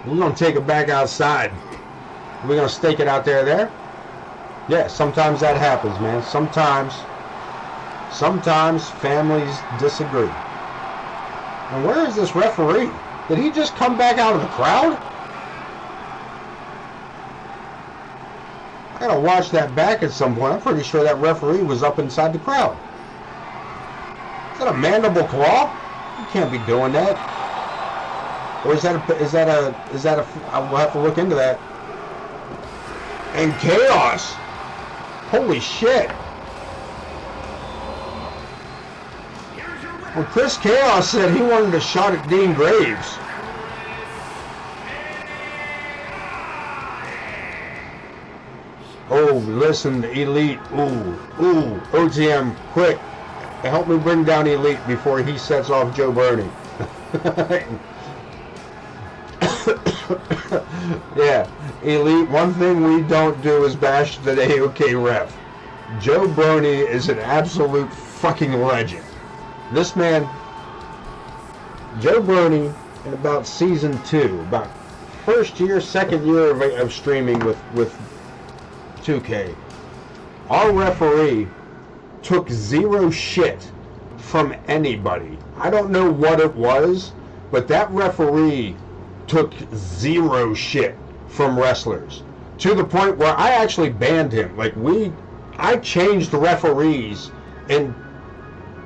We're going to take it back outside. We're going to stake it out there. Yeah, sometimes that happens, man. Sometimes families disagree. And where is this referee? Did he just come back out of the crowd? I gotta watch that back at some point. I'm pretty sure that referee was up inside the crowd. Is that a mandible claw? You can't be doing that. Or is that a? We'll have to look into that. And Chaos. Holy shit. Well, Chris Chaos said he wanted a shot at Dean Graves. Oh, listen, Elite. Ooh, OTM, quick. Help me bring down Elite before he sets off Joe Burney. Yeah, Elite, one thing we don't do is bash the AoK ref. Joe Burney is an absolute fucking legend. This man, Joe Burney, in about season 2, about second year of streaming with 2K, our referee took zero shit from anybody. I don't know what it was, but that referee took zero shit from wrestlers to the point where I actually banned him. Like I changed referees and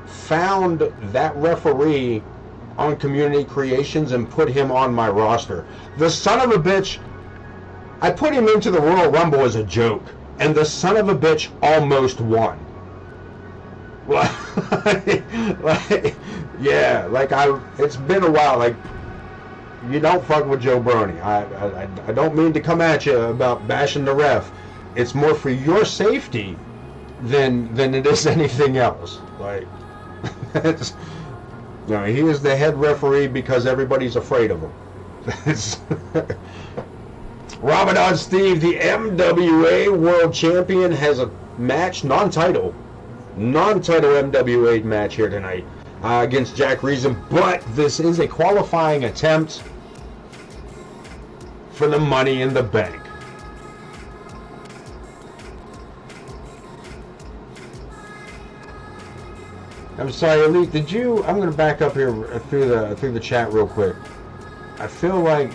found that referee on Community Creations and put him on my roster. The son of a bitch, I put him into the Royal Rumble as a joke, and the son of a bitch almost won. It's been a while. Like, you don't fuck with Joe Brony. I don't mean to come at you about bashing the ref. It's more for your safety than it is anything else. Like, it's, he is the head referee because everybody's afraid of him. Ramadan Steve, the MWA World Champion, has a match, non-title MWA match here tonight against Jack Reason, but this is a qualifying attempt for the Money in the Bank. I'm sorry, Elite, I'm going to back up here through the chat real quick. I feel like,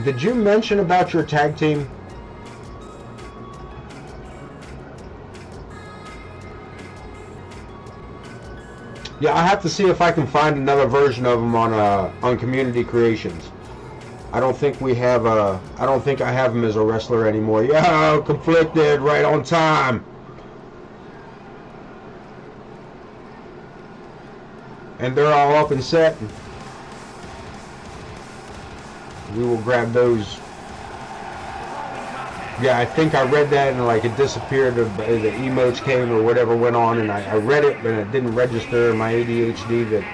did you mention about your tag team? Yeah, I have to see if I can find another version of them on Community Creations. I don't think I have him as a wrestler anymore. Yeah, Conflicted, right on time. And they're all up and set. We will grab those. Yeah, I think I read that and like it disappeared. The emotes came or whatever went on, and I read it, but it didn't register in my ADHD that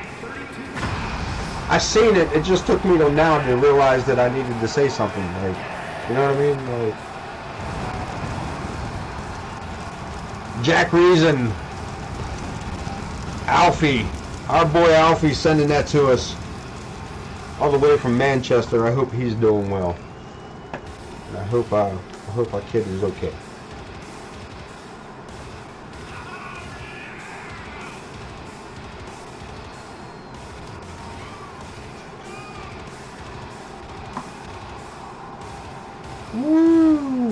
I seen it. It just took me till now to realize that I needed to say something. Like, you know what I mean? Like, Jack Reason, Alfie, our boy Alfie, sending that to us all the way from Manchester. I hope he's doing well. And I hope our kid is okay. Woo!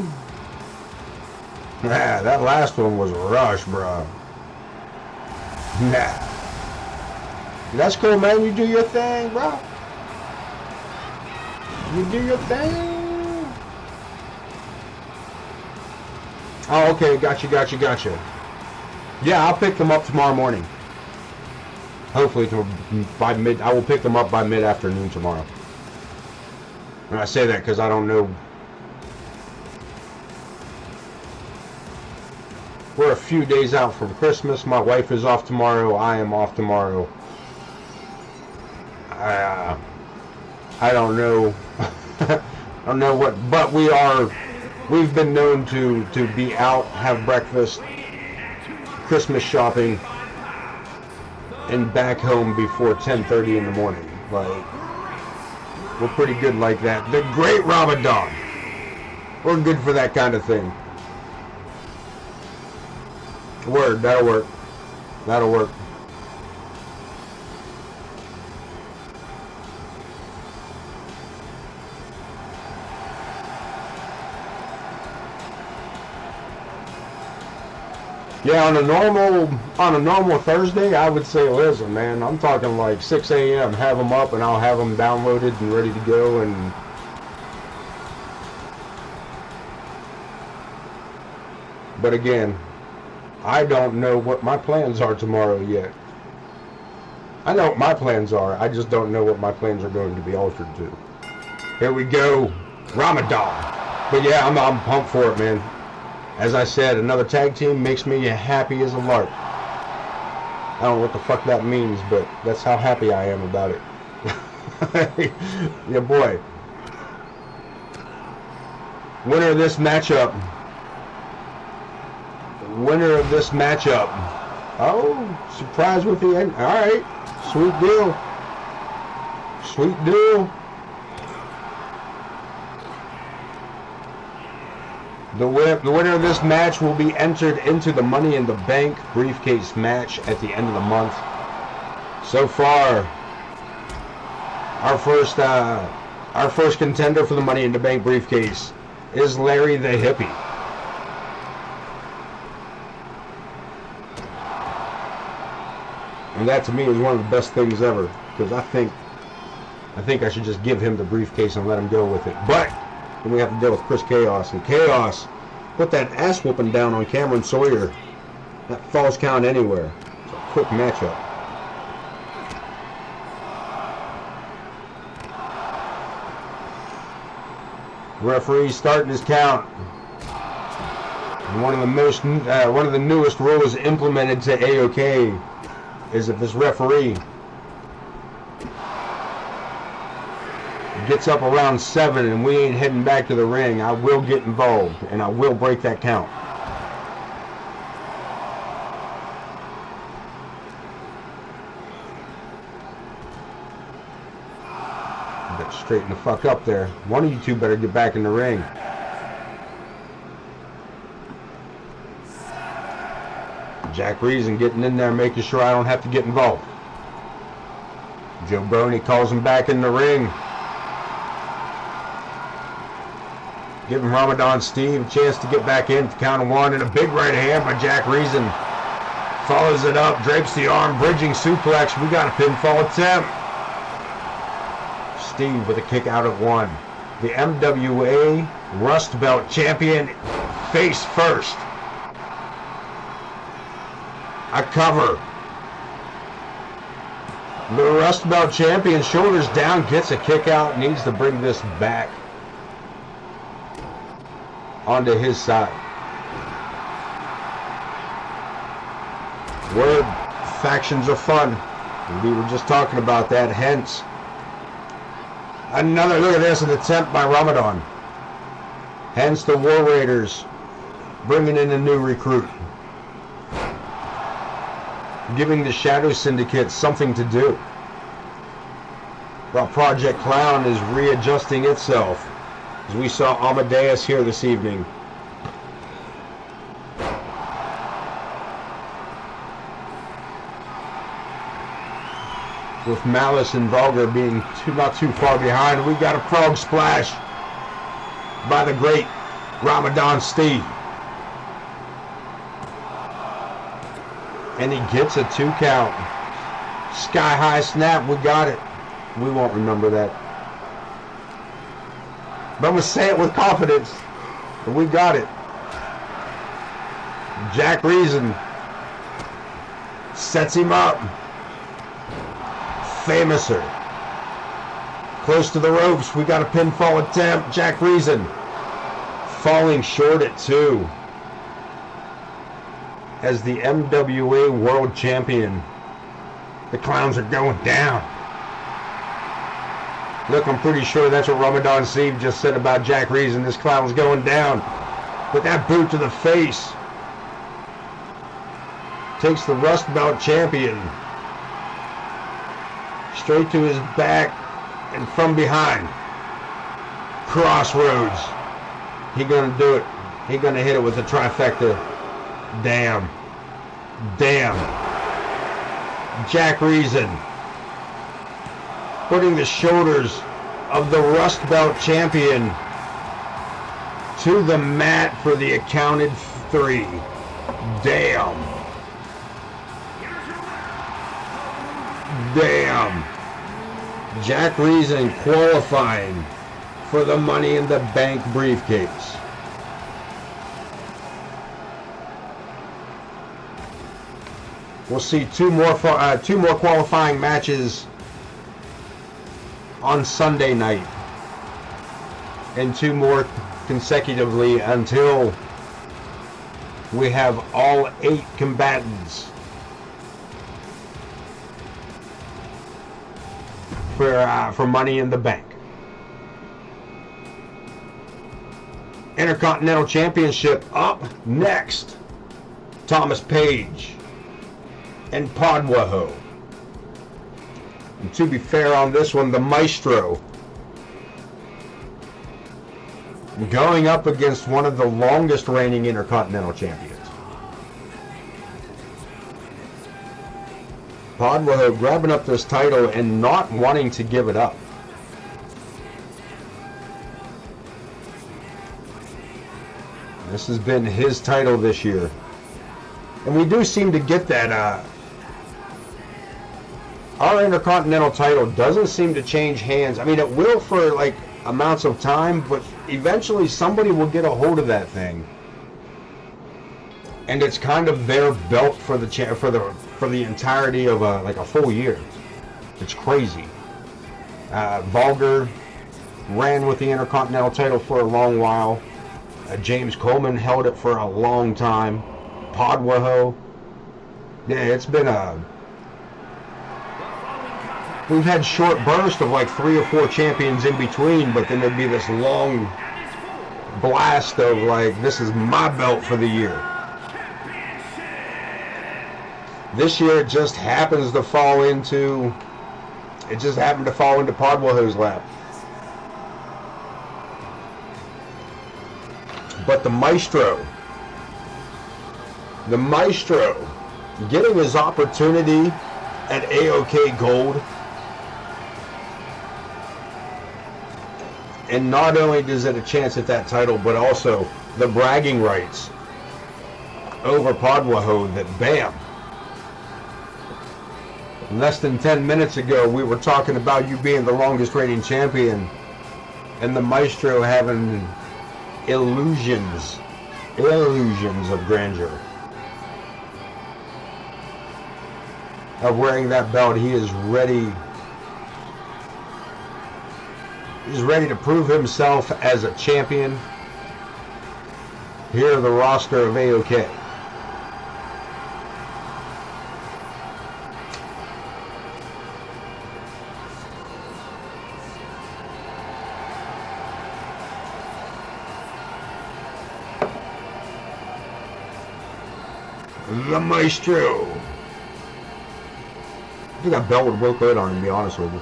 Yeah, that last one was a rush, bro. Nah. That's cool, man. You do your thing, bro. You do your thing. Oh, okay. Gotcha. Yeah, I'll pick them up tomorrow morning. Hopefully, by mid. I will pick them up by mid-afternoon tomorrow. And I say that because I don't know. We're a few days out from Christmas. My wife is off tomorrow. I am off tomorrow. I don't know. I don't know what, but we've been known to be out, have breakfast, Christmas shopping, and back home before 10:30 in the morning. Like, we're pretty good like that. The great Ramadan. We're good for that kind of thing. Word, that'll work. That'll work. Yeah, on a normal Thursday, I would say, listen, man, I'm talking like 6 a.m. Have them up, and I'll have them downloaded and ready to go. And but again, I don't know what my plans are tomorrow yet. I know what my plans are. I just don't know what my plans are going to be altered to. Here we go, Ramadan. But yeah, I'm pumped for it, man. As I said, another tag team makes me happy as a lark. I don't know what the fuck that means, but that's how happy I am about it. Yeah, boy. Winner of this matchup. Oh, surprise with the end. Alright. Sweet deal. The winner of this match will be entered into the Money in the Bank briefcase match at the end of the month. So far, Our first contender for the Money in the Bank briefcase is Larry the Hippie. And that to me is one of the best things ever, because I think I should just give him the briefcase and let him go with it. But then we have to deal with Chris Chaos, and Chaos put that ass whooping down on Cameron Sawyer. That falls count anywhere. It's a quick matchup. Referee starting his count. And one of the newest rules implemented to AoK is if this referee gets up around 7 and we ain't heading back to the ring, I will get involved and I will break that count. Better straighten the fuck up there. One of you two better get back in the ring. Jack Reason getting in there, making sure I don't have to get involved. Joe Boney calls him back in the ring. Giving Ramadan Steve a chance to get back in for count of 1, and a big right hand by Jack Reason. Follows it up, drapes the arm, bridging suplex. We got a pinfall attempt. Steve with a kick out at 1. The MWA Rust Belt champion face first. A cover. The Rust Belt champion, shoulders down, gets a kick out, needs to bring this back onto his side. Word, factions are fun. We were just talking about that, hence another, look at this, an attempt by Ramadan. Hence the War Raiders bringing in a new recruit. Giving the Shadow Syndicate something to do. While Project Clown is readjusting itself. As we saw Amadeus here this evening. With Malice and Vulgar being not too far behind, we got a frog splash by the great Ramadan Steve. And he gets a 2 count. Sky high snap, we got it. We won't remember that. But I'm going to say it with confidence. We got it. Jack Reason sets him up. Famouser. Close to the ropes. We got a pinfall attempt. Jack Reason falling short at 2. As the MWA World Champion. The Clowns are going down. Look, I'm pretty sure that's what Ramadan Steve just said about Jack Reason. This Clown's going down. With that boot to the face. Takes the Rust Belt champion. Straight to his back and from behind. Crossroads. He gonna do it. He gonna hit it with a trifecta. Damn. Damn. Jack Reason putting the shoulders of the Rust Belt champion to the mat for the accounted 3. Damn. Damn. Jack Reason qualifying for the Money in the Bank briefcase. We'll see two more qualifying matches on Sunday night, and 2 more consecutively until we have all 8 combatants for Money in the Bank. Intercontinental Championship up next. Thomas Page and Podwaho. And to be fair on this one, the Maestro going up against one of the longest reigning Intercontinental Champions. Podwaho grabbing up this title and not wanting to give it up. This has been his title this year. And we do seem to get that. Our Intercontinental title doesn't seem to change hands. I mean, it will for like amounts of time, but eventually somebody will get a hold of that thing. And it's kind of their belt for the entirety of like a full year. It's crazy. Vulgar ran with the Intercontinental title for a long while. James Coleman held it for a long time. Podwaho. Yeah, it's been we've had short bursts of like 3 or 4 champions in between, but then there'd be this long blast of like, this is my belt for the year. This year it just happens to fall into Podwaho's lap. But the Maestro getting his opportunity at AoK Gold, and not only does it a chance at that title, but also the bragging rights over Podwaho that bam, less than 10 minutes ago we were talking about you being the longest reigning champion and the Maestro having illusions of grandeur. Of wearing that belt, he is ready. He's ready to prove himself as a champion. Here are the roster of AoK. The Maestro. I think that belt would look good on him, to be honest with you.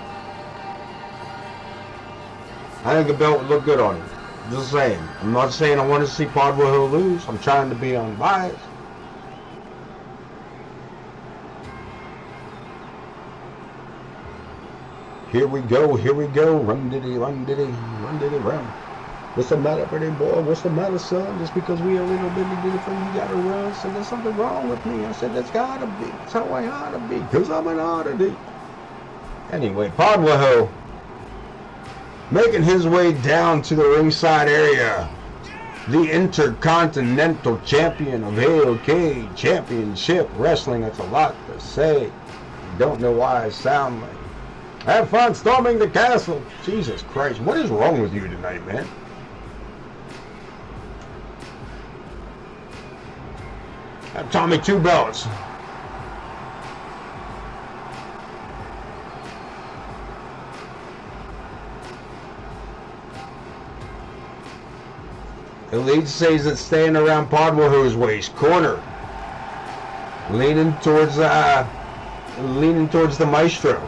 I think the belt would look good on him. Just saying. I'm not saying I want to see Podwaho lose. I'm trying to be unbiased. Here we go. Run diddy, run diddy, run diddy, run. What's the matter, pretty boy? What's the matter, son? Just because we a little bit different, you gotta run. So there's something wrong with me. I said, that's gotta be. That's how I ought to be. Because I'm an oddity. Anyway, Podwaho making his way down to the ringside area. The Intercontinental Champion of AoK Championship Wrestling. That's a lot to say. Don't know why I sound like. Have fun storming the castle. Jesus Christ. What is wrong with you tonight, man? Tommy, 2 belts. Elite says it's staying around Podwaho's waist. Corner. Leaning towards the Maestro.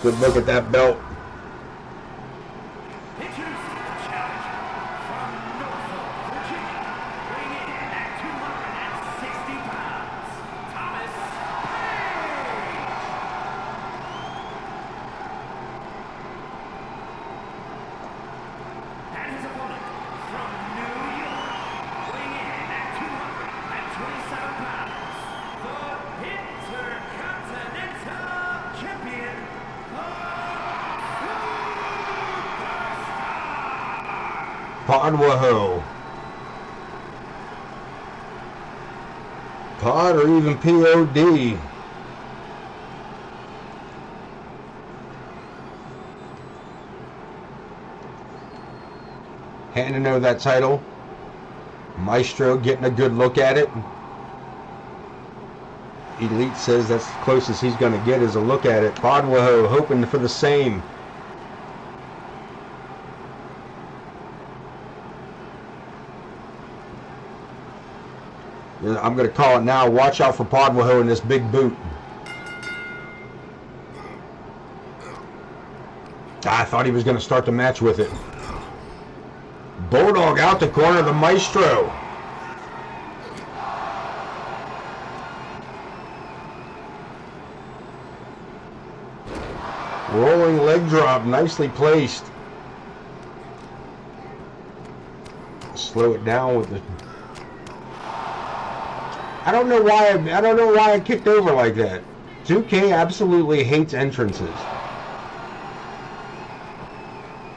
Good look at that belt. Podwaho. Pod or even POD. Handing over that title. Maestro getting a good look at it. Elite says that's the closest he's going to get is a look at it. Podwaho hoping for the same. I'm going to call it now. Watch out for Podwaho in this big boot. I thought he was going to start the match with it. Bulldog out the corner, the Maestro. Rolling leg drop, nicely placed. Slow it down with the. I don't know why I kicked over like that. 2K absolutely hates entrances.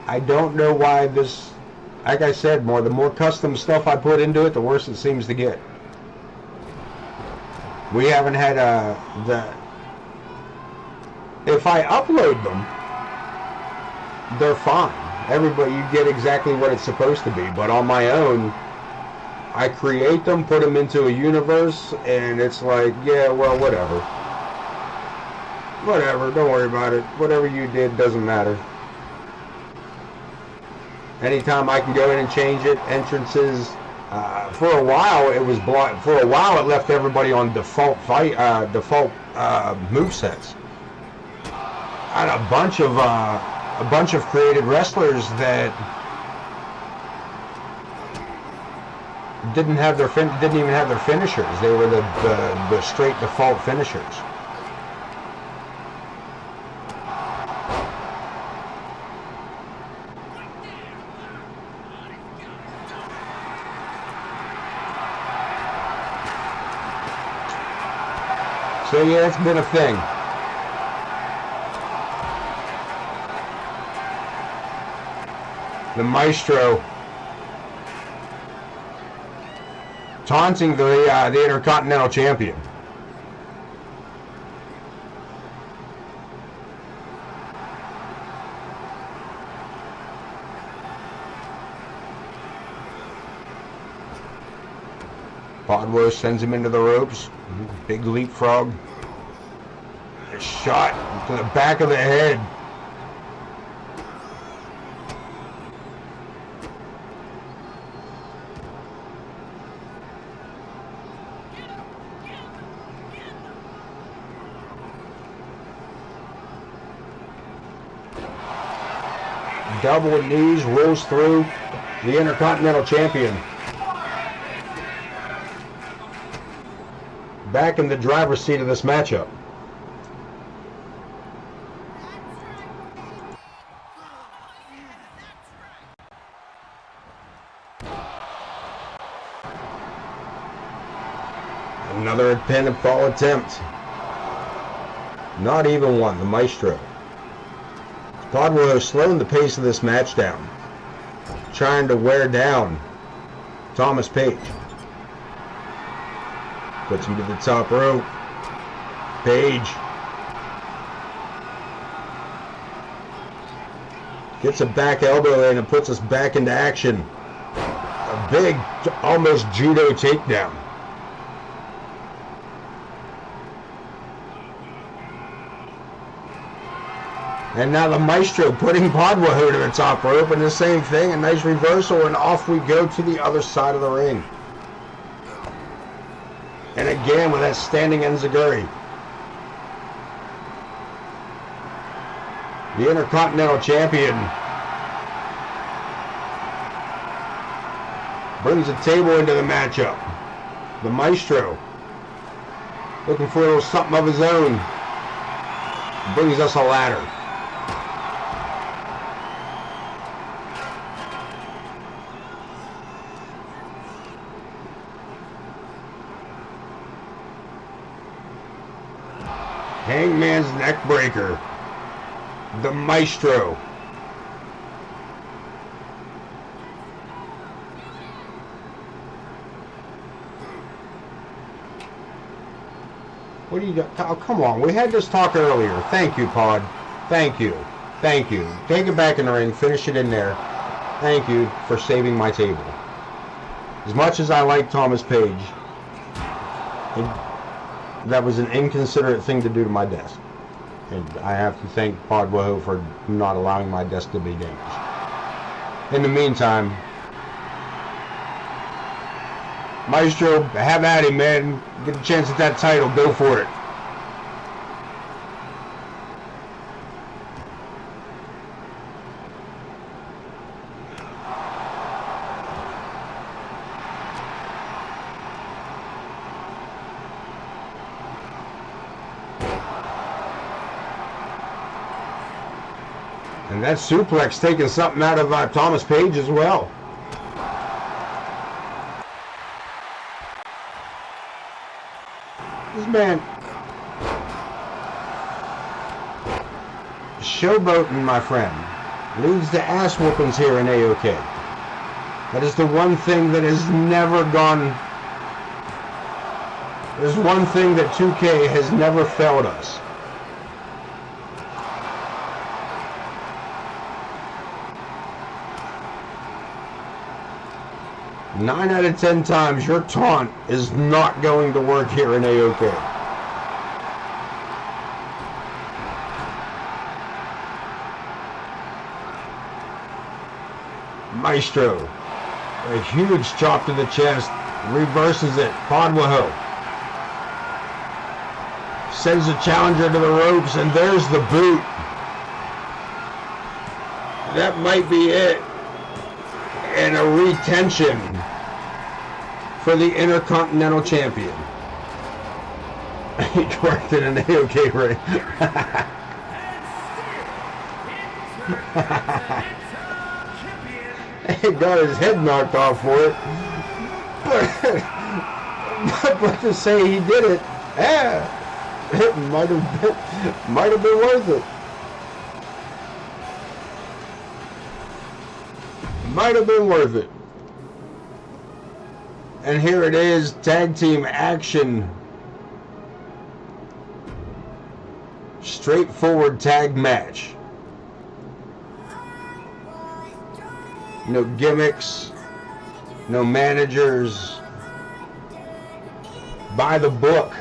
I don't know why this. Like I said, the more custom stuff I put into it, the worse it seems to get. We haven't had if I upload them, they're fine. Everybody, you get exactly what it's supposed to be. But on my own, I create them, put them into a universe, and it's like, yeah, well, whatever. Whatever, don't worry about it. Whatever you did doesn't matter. Anytime I can go in and change it, entrances. For a while, it was blocked. For a while, it left everybody on default movesets. I had a bunch of creative wrestlers that didn't even have their finishers. They were the straight default finishers. So yeah, it's been a thing. The Maestro taunting the Intercontinental Champion. Podwo sends him into the ropes. Big leapfrog. A shot to the back of the head. Double knees, rolls through the Intercontinental Champion. Back in the driver's seat of this matchup. Another pinfall attempt. Not even one, the Maestro. Podwo slowing the pace of this match down, trying to wear down Thomas Page. Puts him to the top rope. Page gets a back elbow in and puts us back into action. A big, almost judo takedown. And now the Maestro putting Podwo to the top rope, and the same thing, a nice reversal, and off we go to the other side of the ring. And again with that standing enziguri. The Intercontinental Champion brings a table into the matchup. The Maestro, looking for a little something of his own, brings us a ladder. Hangman's neck breaker. The Maestro. What do you got? Oh, come on. We had this talk earlier. Thank you, Pod. Thank you. Thank you. Take it back in the ring. Finish it in there. Thank you for saving my table. As much as I like Thomas Page, that was an inconsiderate thing to do to my desk. And I have to thank Podwo for not allowing my desk to be damaged. In the meantime, Maestro, have at him, man. Get a chance at that title. Go for it. And that suplex taking something out of Thomas Page as well. This man showboating, my friend, leads to ass whoopings here in AoK. That is the one thing that has never gone. There's one thing that 2K has never failed us. Nine out of 10 times, your taunt is not going to work here in AoK. Maestro, a huge chop to the chest, reverses it. Podwaho sends the challenger to the ropes, and there's the boot. That might be it. And a retention for the Intercontinental Champion. He corrected an AoK ring. He got his head knocked off for it. But to say he did it, it might have been worth it. Might have been worth it. And here it is, tag team action. Straightforward tag match. No gimmicks, no managers. By the book.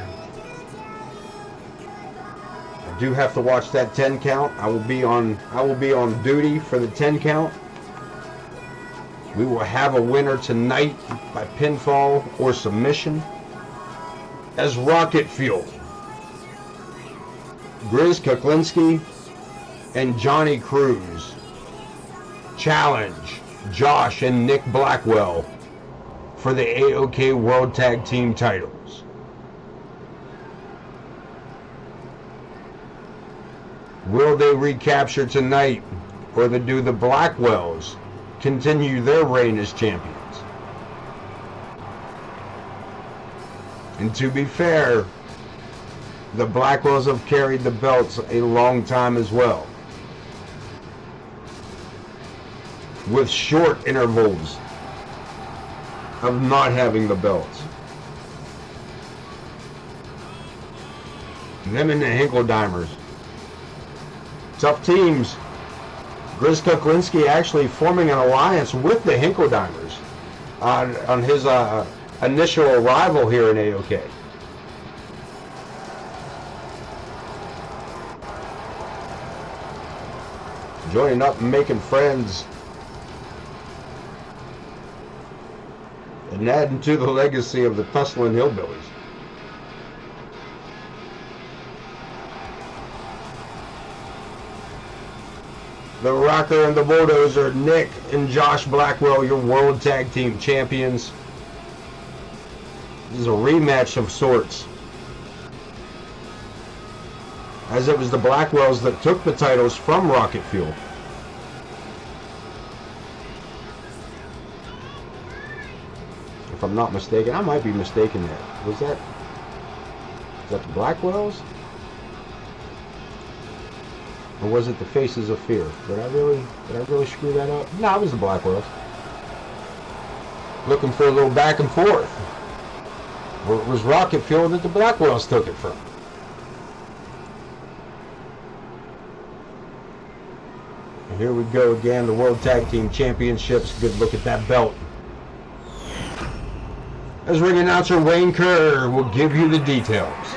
I do have to watch that 10 count. I will be on duty for the 10 count. We will have a winner tonight by pinfall or submission as Rocket Fuel. Grizz Kuklinski and Johnny Cruz challenge Josh and Nick Blackwell for the AoK World Tag Team titles. Will they recapture tonight, or do the Blackwells continue their reign as champions? And to be fair, the Blackwells have carried the belts a long time as well, with short intervals of not having the belts. Them and the Hinkledimers. Tough teams. Grizz Kuklinski actually forming an alliance with the Hinkledimers on his initial arrival here in AoK. Joining up and making friends. And adding to the legacy of the Tussling Hillbillies. The Rocker and the Bulldozer, Nick and Josh Blackwell, your World Tag Team Champions. This is a rematch of sorts, as it was the Blackwells that took the titles from Rocket Fuel. If I'm not mistaken, I might be mistaken there. Is that the Blackwells? Or was it the Faces of Fear? Did I really screw that up? No, it was the Blackwells. Looking for a little back and forth. Or it was Rocket Fuel that the Blackwells took it from. And here we go again, the World Tag Team Championships. Good look at that belt. As ring announcer Wayne Kerr will give you the details.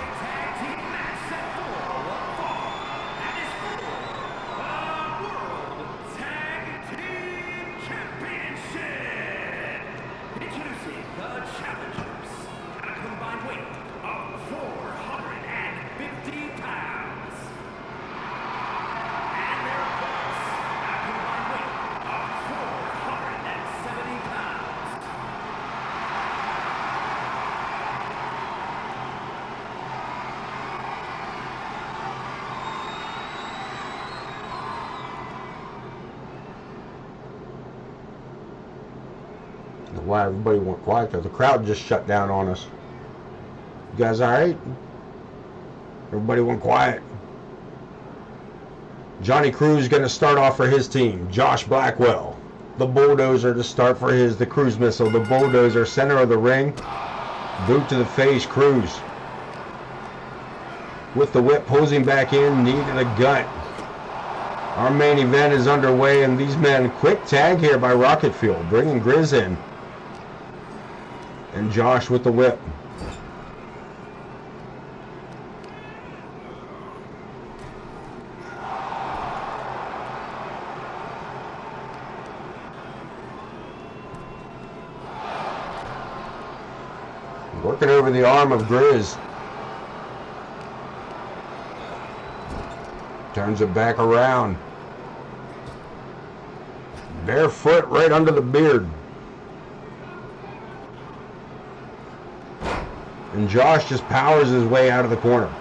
why everybody went quiet there. The crowd just shut down on us. You guys all right? Everybody went quiet. Johnny Cruz going to start off for his team. Josh Blackwell. The bulldozer to start for the cruise missile. The bulldozer, center of the ring. Boot to the face, Cruz. With the whip, posing back in, knee to the gut. Our main event is underway, and these men, quick tag here by Rocket Fuel, bringing Grizz in. And Josh with the whip. Working over the arm of Grizz. Turns it back around. Barefoot right under the beard. And Josh just powers his way out of the corner.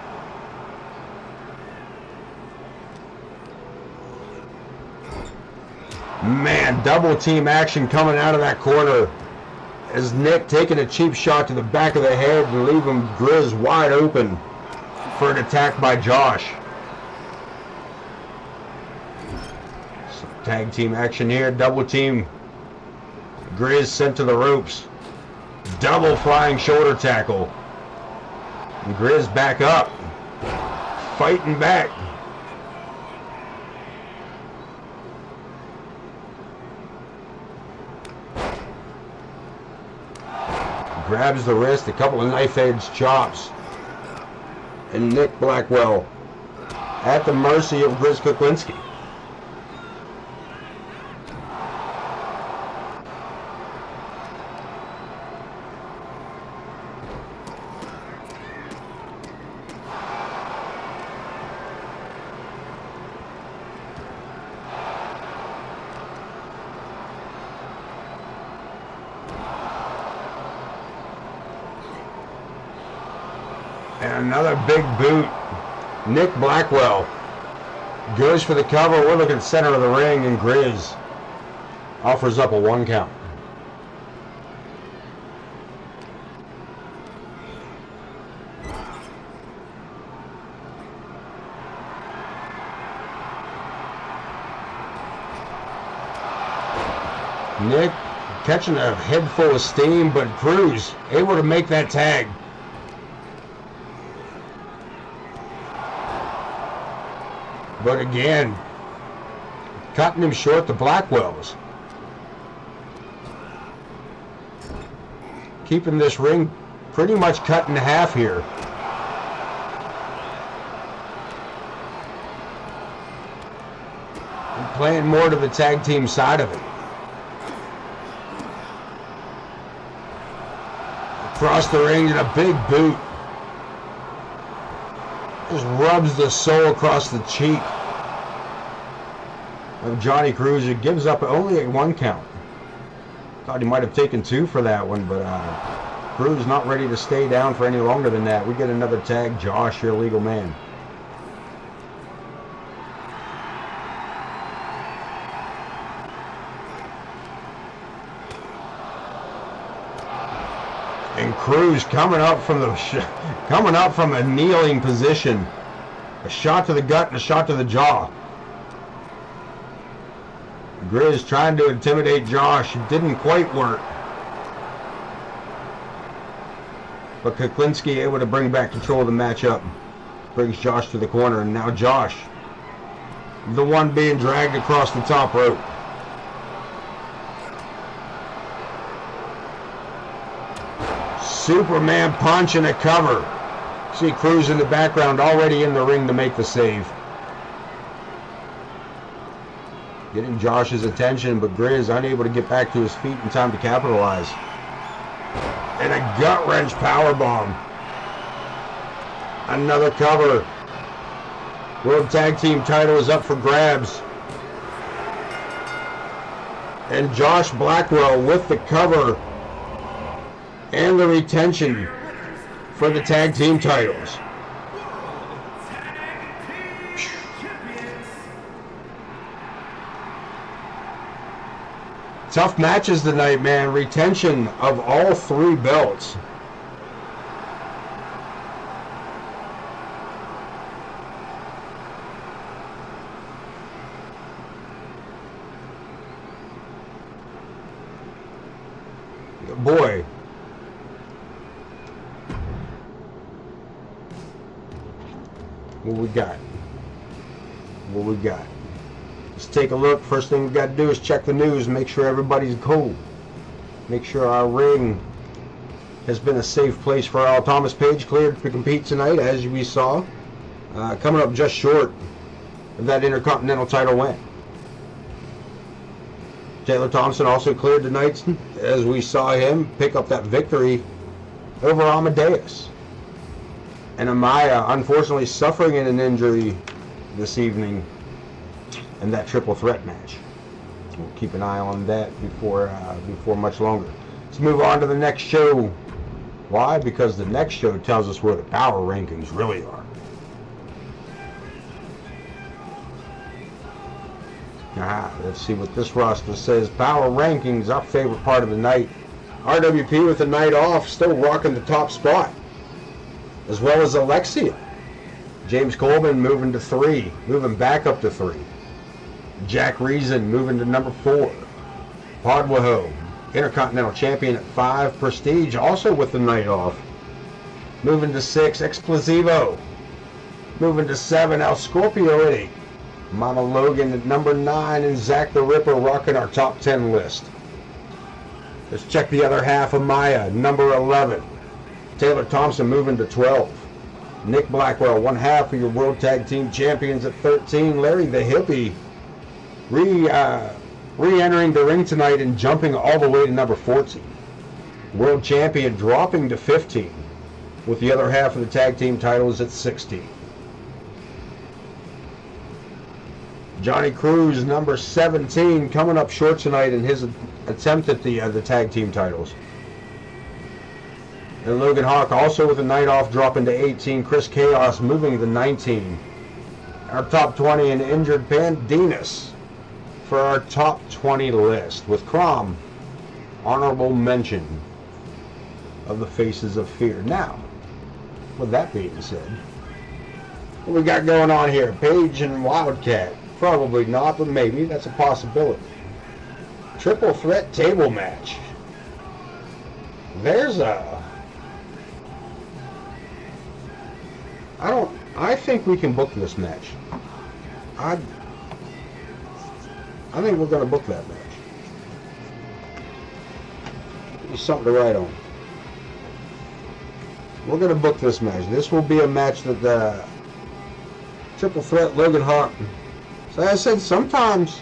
Man, double team action coming out of that corner. As Nick taking a cheap shot to the back of the head and leaving Grizz wide open for an attack by Josh. Some tag team action here, double team. Grizz sent to the ropes. Double flying shoulder tackle. And Grizz back up. Fighting back. Grabs the wrist, a couple of knife-edge chops. And Nick Blackwell at the mercy of Grizz Kuklinski. And another big boot. Nick Blackwell goes for the cover. We're looking center of the ring, and Grizz offers up a 1 count. Nick catching a head full of steam, but Cruz able to make that tag. But again, cutting him short, the Blackwells. Keeping this ring pretty much cut in half here. And playing more to the tag team side of it. Across the ring and a big boot. Just rubs the sole across the cheek of Johnny Cruz. It gives up only a 1 count. Thought he might have taken 2 for that one, but Cruz not ready to stay down for any longer than that. We get another tag. Josh, your legal man. And Cruz coming up from a kneeling position. A shot to the gut and a shot to the jaw. Grizz trying to intimidate Josh. It didn't quite work. But Kuklinski able to bring back control of the matchup. Brings Josh to the corner, and now Josh, the one being dragged across the top rope. Superman punch and a cover. See Cruz in the background already in the ring to make the save. Getting Josh's attention, but Grizz unable to get back to his feet in time to capitalize. And a gut-wrench powerbomb. Another cover. World Tag Team title is up for grabs. And Josh Blackwell with the cover and the retention for the tag team titles. Tough matches tonight, man. Retention of all 3 belts. Boy. What we got? What we got? Let's take a look. First thing we got to do is check the news, make sure everybody's cool. Make sure our ring has been a safe place for all. Thomas Page cleared to compete tonight, as we saw. Coming up just short of that Intercontinental title win. Taylor Thompson also cleared tonight, as we saw him pick up that victory over Amadeus. And Amaya, unfortunately, suffering in an injury this evening in that triple threat match. We'll keep an eye on that before much longer. Let's move on to the next show. Why? Because the next show tells us where the power rankings really are. Let's see what this roster says. Power rankings, our favorite part of the night. RWP with the night off, still rocking the top spot, as well as Alexia. James Coleman moving to 3, moving back up to 3. Jack Reason moving to number 4. Podwaho, Intercontinental Champion at 5. Prestige also with the night off, moving to 6. Explosivo moving to 7. El Scorpio at 8. Mama Logan at number 9, and Zach the Ripper rocking our top 10 list. Let's check the other half of Maya, number 11. Taylor Thompson moving to 12. Nick Blackwell, one half of your World Tag Team Champions at 13. Larry the Hippie re-entering the ring tonight and jumping all the way to number 14. World Champion dropping to 15, with the other half of the tag team titles at 16. Johnny Cruz, number 17, coming up short tonight in his attempt at the tag team titles. And Logan Hawk also with a night off, dropping to 18. Chris Chaos moving to 19. Our top 20, and injured Pandinas for our top 20 list, with Crom honorable mention of the Faces of Fear. Now, with that being said, what we got going on here? Page and Wildcat. Probably not, but maybe. That's a possibility. Triple threat table match. There's a... I think we can book this match. I think we're going to book that match. Give me something to write on. We're going to book this match. This will be a match that the triple threat Logan Hawk. So as I said, sometimes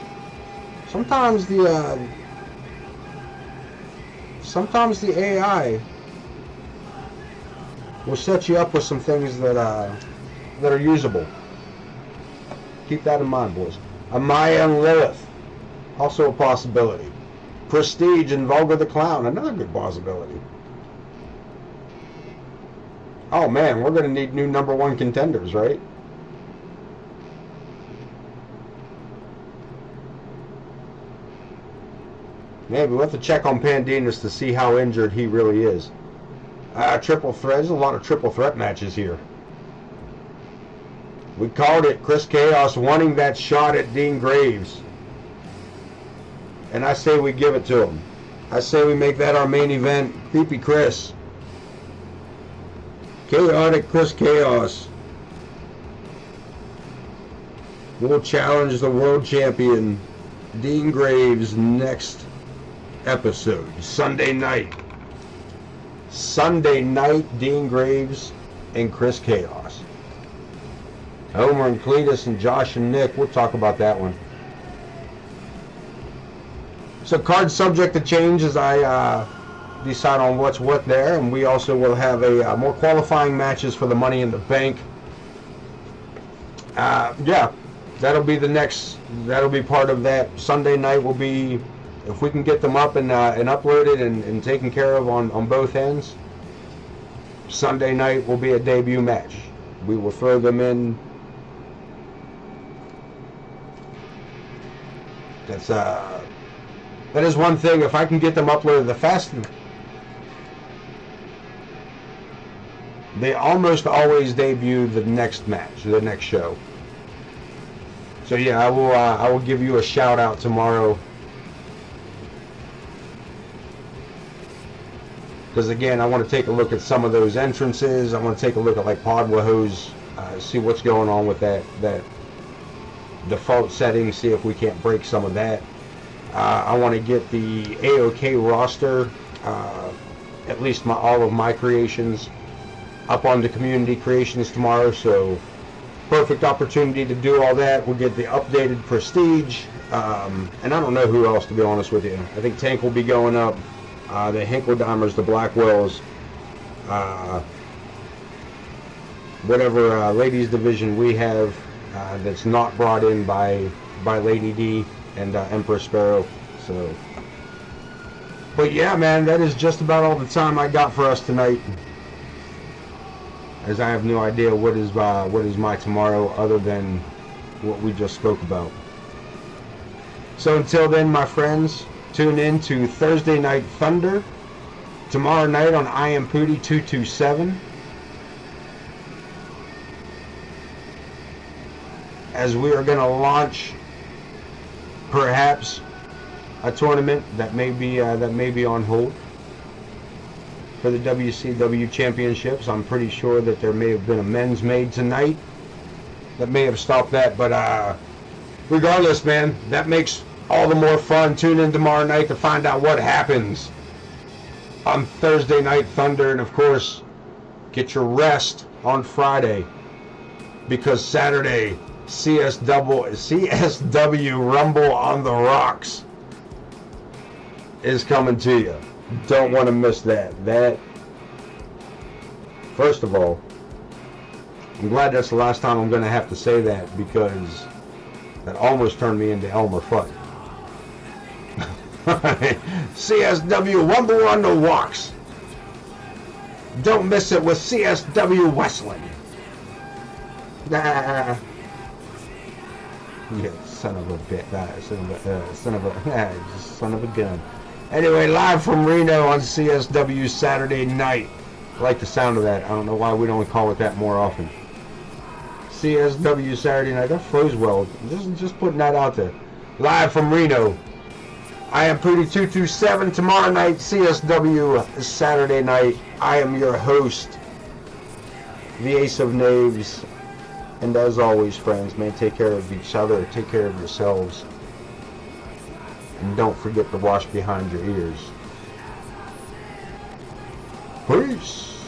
the AI will set you up with some things that are usable. Keep that in mind, boys. Amaya and Lilith, also a possibility. Prestige and Vulgar the Clown, another good possibility. Oh man, we're going to need new number 1 contenders, right? Maybe we'll have to check on Pandinas to see how injured he really is. Triple threat. There's a lot of triple threat matches here. We called it. Chris Chaos wanting that shot at Dean Graves. And I say we give it to him. I say we make that our main event. Creepy Chris. Chaotic Chris Chaos will challenge the world champion Dean Graves next episode. Sunday night, Dean Graves and Chris Chaos. Homer and Cletus and Josh and Nick, we'll talk about that one. So card subject to change as I decide on what's what there, and we also will have a more qualifying matches for the Money in the Bank. Yeah, that'll be part of that. Sunday night will be, if we can get them up and uploaded and taken care of on both ends, Sunday night will be a debut match. We will throw them in. That's That is one thing. If I can get them uploaded the fast, they almost always debut the next match, the next show. So yeah, I will give you a shout out tomorrow. Because again, I want to take a look at some of those entrances. I want to take a look at like Podwahoe's, see what's going on with that default setting, see if we can't break some of that. I want to get the AoK roster, at least all of my creations, up on the community creations tomorrow. So perfect opportunity to do all that. We'll get the updated Prestige, and I don't know who else, to be honest with you. I think Tank will be going up. The Hinkledimers, the Blackwells, whatever ladies division we have that's not brought in by Lady D and Empress Sparrow. So, but yeah, man, that is just about all the time I got for us tonight, as I have no idea what is my tomorrow other than what we just spoke about. So until then, my friends, tune in to Thursday Night Thunder tomorrow night on I Am Pooty 227, as we are going to launch perhaps a tournament that may be on hold for the WCW Championships. I'm pretty sure that there may have been amends made tonight that may have stopped that, but regardless, man, that makes all the more fun. Tune in tomorrow night to find out what happens on Thursday Night Thunder, and of course, get your rest on Friday, because Saturday, CSW Rumble on the Rocks is coming to you. Don't want to miss that. First of all, I'm glad that's the last time I'm going to have to say that, because that almost turned me into Elmer Fudd. CSW Rumble on the Rocks. Don't miss it with CSW Wrestling. Nah. Yeah, son of a bit. Son of a gun. Anyway, live from Reno on CSW Saturday night. I like the sound of that. I don't know why we don't call it that more often. CSW Saturday night. That flows well. Just putting that out there. Live from Reno. I Am Pooty 227 tomorrow night, CSW Saturday night. I am your host, the Ace of Knaves. And as always, friends, man, take care of each other, take care of yourselves. And don't forget to wash behind your ears. Peace.